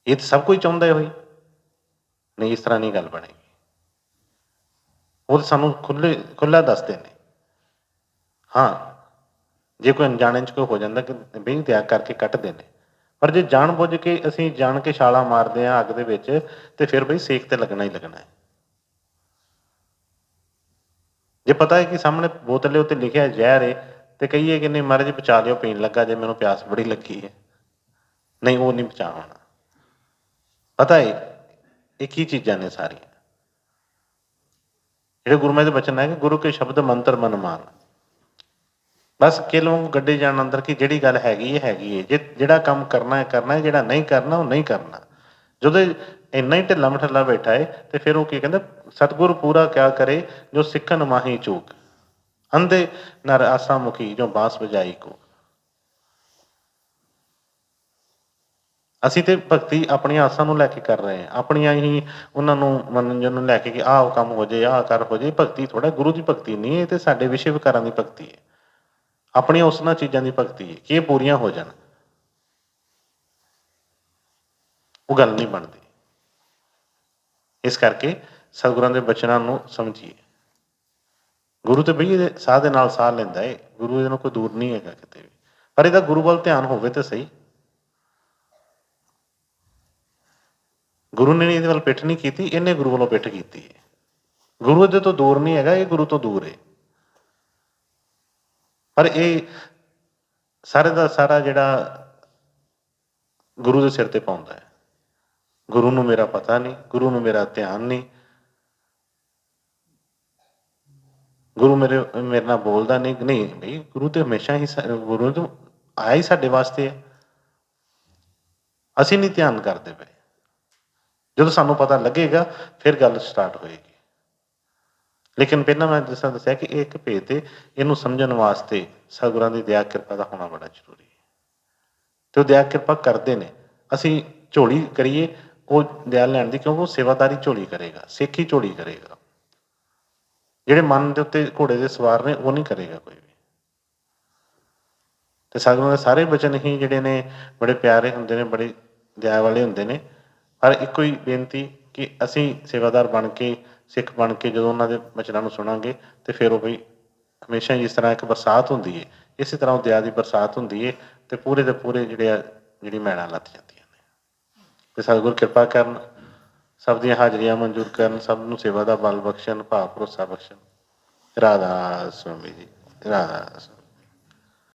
ਇਹ ਤਾਂ ਸਭ ਕੁਝ ਚਾਹੁੰਦਾ ਹੋਈ ਨਹੀਂ, ਇਸ ਤਰ੍ਹਾਂ ਨਹੀਂ ਗੱਲ ਬਣੇਗੀ। ਉਹ ਸਾਨੂੰ ਖੁੱਲ੍ਹਾ ਦੱਸਦੇ ਨੇ। ਹਾਂ, ਜੇ ਕੋਈ ਅਣਜਾਣੇ 'ਚ ਕੋਈ ਹੋ ਜਾਂਦਾ ਕਿ ਬਈ ਤਿਆਗ ਕਰਕੇ ਕੱਟਦੇ ਨੇ, ਪਰ ਜੇ ਜਾਣ ਬੁੱਝ ਕੇ ਅਸੀਂ ਜਾਣ ਕੇ ਛਾਲਾਂ ਮਾਰਦੇ ਹਾਂ ਅੱਗ ਦੇ ਵਿੱਚ, ਤੇ ਫਿਰ ਬਈ ਸੇਕ ਤੇ ਲੱਗਣਾ ਹੀ ਲੱਗਣਾ ਹੈ। ਜੇ ਪਤਾ ਹੈ ਕਿ ਸਾਹਮਣੇ ਬੋਤਲ ਉੱਤੇ ਲਿਖਿਆ ਜ਼ਹਿਰ ਹੈ, ਤੇ ਕਹੀਏ ਕਿ ਨਹੀਂ ਮਹਾਰਾਜ ਜੀ ਬਚਾ ਲਿਓ, ਪੀਣ ਲੱਗਾ ਜੇ, ਮੈਨੂੰ ਪਿਆਸ ਬੜੀ ਲੱਗੀ ਹੈ, ਨਹੀਂ ਉਹ ਨਹੀਂ ਬਚਾ ਹੋਣਾ। ਪਤਾ ਹੈ ਇੱਕ ਹੀ ਚੀਜ਼ਾਂ ਨੇ ਸਾਰੀਆਂ। ਜਿਹੜੇ ਗੁਰੂ ਮਹਾਰਾਜ ਦੇ ਬਚਨ ਹੈ ਕਿ ਗੁਰੂ ਕੇ ਸ਼ਬਦ ਮੰਤਰ ਮਨ ਮਾਨ, ਬਸ ਕਿਲੋਂ ਗੱਡੇ ਜਾਣ ਅੰਦਰ ਕਿ ਜਿਹੜੀ ਗੱਲ ਹੈਗੀ ਹੈ ਹੈਗੀ ਹੈ। ਜੇ ਜਿਹੜਾ ਕੰਮ ਕਰਨਾ ਹੈ ਕਰਨਾ ਹੈ, ਜਿਹੜਾ ਨਹੀਂ ਕਰਨਾ ਉਹ ਨਹੀਂ ਕਰਨਾ। ਜਦੋਂ ਇੰਨਾ ਹੀ ਢਿੱਲਾ ਮਠੱਲਾ ਬੈਠਾ ਹੈ, ਤੇ ਫਿਰ ਉਹ ਕੀ ਕਹਿੰਦਾ, ਸਤਿਗੁਰ ਪੂਰਾ ਕਿਆ ਕਰੇ ਜੋ ਸਿੱਖਣ ਮਾਹੀ ਚੂਕ, ਅੰਧੇ ਨਰ ਆਸਾ ਮੁਖੀ ਜੋ ਬਾਂਸ ਵਜਾਈ ਕੋ। ਅਸੀਂ ਤੇ ਭਗਤੀ ਆਪਣੀਆਂ ਆਸਾਂ ਨੂੰ ਲੈ ਕੇ ਕਰ ਰਹੇ ਹਾਂ, ਆਪਣੀਆਂ ਹੀ ਉਹਨਾਂ ਨੂੰ ਮਨੋਰੰਜਨ ਨੂੰ ਲੈ ਕੇ ਕਿ ਆਹ ਕੰਮ ਹੋ ਜਾਏ, ਆਹ ਕਰ ਹੋ ਜਾਏ। ਭਗਤੀ ਥੋੜ੍ਹਾ, ਗੁਰੂ ਦੀ ਭਗਤੀ ਨਹੀਂ ਹੈ, ਤੇ ਸਾਡੇ ਵਿਸ਼ੇ ਵਿਕਾਰਾਂ ਦੀ ਭਗਤੀ ਹੈ, ਆਪਣੀਆਂ ਉਸਨਾਂ ਚੀਜ਼ਾਂ ਦੀ ਭਗਤੀ ਹੈ ਕਿ ਇਹ ਪੂਰੀਆਂ ਹੋ ਜਾਣ। ਉਹ ਗੱਲ ਨਹੀਂ ਬਣਦੀ। ਇਸ ਕਰਕੇ ਸਤਿਗੁਰਾਂ ਦੇ ਬਚਨਾਂ ਨੂੰ ਸਮਝੀਏ। ਗੁਰੂ ਤੇ ਬਈ ਇਹਦੇ ਸਾਹ ਦੇ ਨਾਲ ਸਾਹ ਲੈਂਦਾ ਹੈ, ਗੁਰੂ ਇਹਦੇ ਨਾਲ ਕੋਈ ਦੂਰ ਨਹੀਂ ਹੈਗਾ ਕਿਤੇ ਵੀ, ਪਰ ਇਹਦਾ ਗੁਰੂ ਵੱਲ ਧਿਆਨ ਹੋਵੇ ਤਾਂ ਸਹੀ। ਗੁਰੂ ਨੇ ਇਹਦੇ ਵੱਲ ਪਿੱਠ ਨਹੀਂ ਕੀਤੀ, ਇਹਨੇ ਗੁਰੂ ਵੱਲੋਂ ਪਿੱਠ ਕੀਤੀ ਹੈ। ਗੁਰੂ ਇਹਦੇ ਤੋਂ ਦੂਰ ਨਹੀਂ ਹੈਗਾ, ਇਹ ਗੁਰੂ ਤੋਂ ਦੂਰ ਹੈ। ਪਰ ਇਹ ਸਾਰੇ ਦਾ ਸਾਰਾ ਜਿਹੜਾ ਗੁਰੂ ਦੇ ਸਿਰ ਤੇ ਪਾਉਂਦਾ ਹੈ। ਗੁਰੂ ਨੂੰ ਮੇਰਾ ਪਤਾ ਨਹੀਂ, ਗੁਰੂ ਨੂੰ ਮੇਰਾ ਧਿਆਨ ਨਹੀਂ, ਗੁਰੂ ਮੇਰੇ ਨਾਲ ਬੋਲਦਾ ਨਹੀਂ। ਨਹੀਂ ਬਈ, ਗੁਰੂ ਤੇ ਹਮੇਸ਼ਾ ਹੀ ਗੁਰੂ ਤੋਂ ਆਇਆ ਹੀ ਸਾਡੇ ਵਾਸਤੇ ਹੈ। ਅਸੀਂ ਨਹੀਂ ਧਿਆਨ ਕਰਦੇ ਪਏ। ਜਦੋਂ ਸਾਨੂੰ ਪਤਾ ਲੱਗੇਗਾ ਫਿਰ ਗੱਲ ਸਟਾਰਟ ਹੋਏਗੀ। ਲੇਕਿਨ ਪਹਿਲਾਂ ਮੈਂ ਜਿਸ ਤਰ੍ਹਾਂ ਦੱਸਿਆ ਕਿ ਇਹ ਇੱਕ ਭੇਦ ਹੈ, ਇਹਨੂੰ ਸਮਝਣ ਵਾਸਤੇ ਸਤਿਗੁਰਾਂ ਦੀ ਦਇਆ ਕਿਰਪਾ ਦਾ ਹੋਣਾ ਬੜਾ ਜ਼ਰੂਰੀ ਹੈ। ਤੇ ਉਹ ਦਇਆ ਕਿਰਪਾ ਕਰਦੇ ਨੇ। ਅਸੀਂ ਝੋਲੀ ਕਰੀਏ ਉਹ ਦਇਆ ਲੈਣ ਦੀ, ਕਿਉਂਕਿ ਉਹ ਸੇਵਾਦਾਰੀ ਝੋਲੀ ਕਰੇਗਾ, ਸਿੱਖ ਹੀ ਝੋਲੀ ਕਰੇਗਾ। ਜਿਹੜੇ ਮਨ ਦੇ ਉੱਤੇ ਘੋੜੇ ਦੇ ਸਵਾਰ ਨੇ ਉਹ ਨਹੀਂ ਕਰੇਗਾ ਕੋਈ ਵੀ। ਤੇ ਸਤਿਗੁਰਾਂ ਦੇ ਸਾਰੇ ਬਚਨ ਹੀ ਜਿਹੜੇ ਨੇ ਬੜੇ ਪਿਆਰੇ ਹੁੰਦੇ ਨੇ, ਬੜੇ ਦਇਆ ਵਾਲੇ ਹੁੰਦੇ ਨੇ। ਪਰ ਇੱਕੋ ਹੀ ਬੇਨਤੀ ਕਿ ਅਸੀਂ ਸੇਵਾਦਾਰ ਬਣ ਕੇ, ਸਿੱਖ ਬਣ ਕੇ ਜਦੋਂ ਉਹਨਾਂ ਦੇ ਬਚਨਾਂ ਨੂੰ ਸੁਣਾਂਗੇ, ਤੇ ਫਿਰ ਉਹ ਵੀ ਹਮੇਸ਼ਾ ਜਿਸ ਤਰ੍ਹਾਂ ਇੱਕ ਬਰਸਾਤ ਹੁੰਦੀ ਹੈ, ਇਸੇ ਤਰ੍ਹਾਂ ਉਹ ਦਇਆ ਦੀ ਬਰਸਾਤ ਹੁੰਦੀ ਹੈ, ਤੇ ਪੂਰੇ ਦੇ ਪੂਰੇ ਜਿਹੜੀ ਮੈਲਾਂ ਲੱਥ ਜਾਂਦੀਆਂ ਨੇ। ਤੇ ਸਤਿਗੁਰ ਕਿਰਪਾ ਕਰਨ, ਸਭ ਦੀਆਂ ਹਾਜ਼ਰੀਆਂ ਮਨਜ਼ੂਰ ਕਰਨ, ਸਭ ਨੂੰ ਸੇਵਾ ਦਾ ਬਲ ਬਖਸ਼ਣ, ਭਾਵ ਭਰੋਸਾ ਬਖਸ਼ਣ। ਰਾਧਾ ਸੁਆਮੀ ਜੀ, ਰਾਧਾ ਸੁਆਮੀ।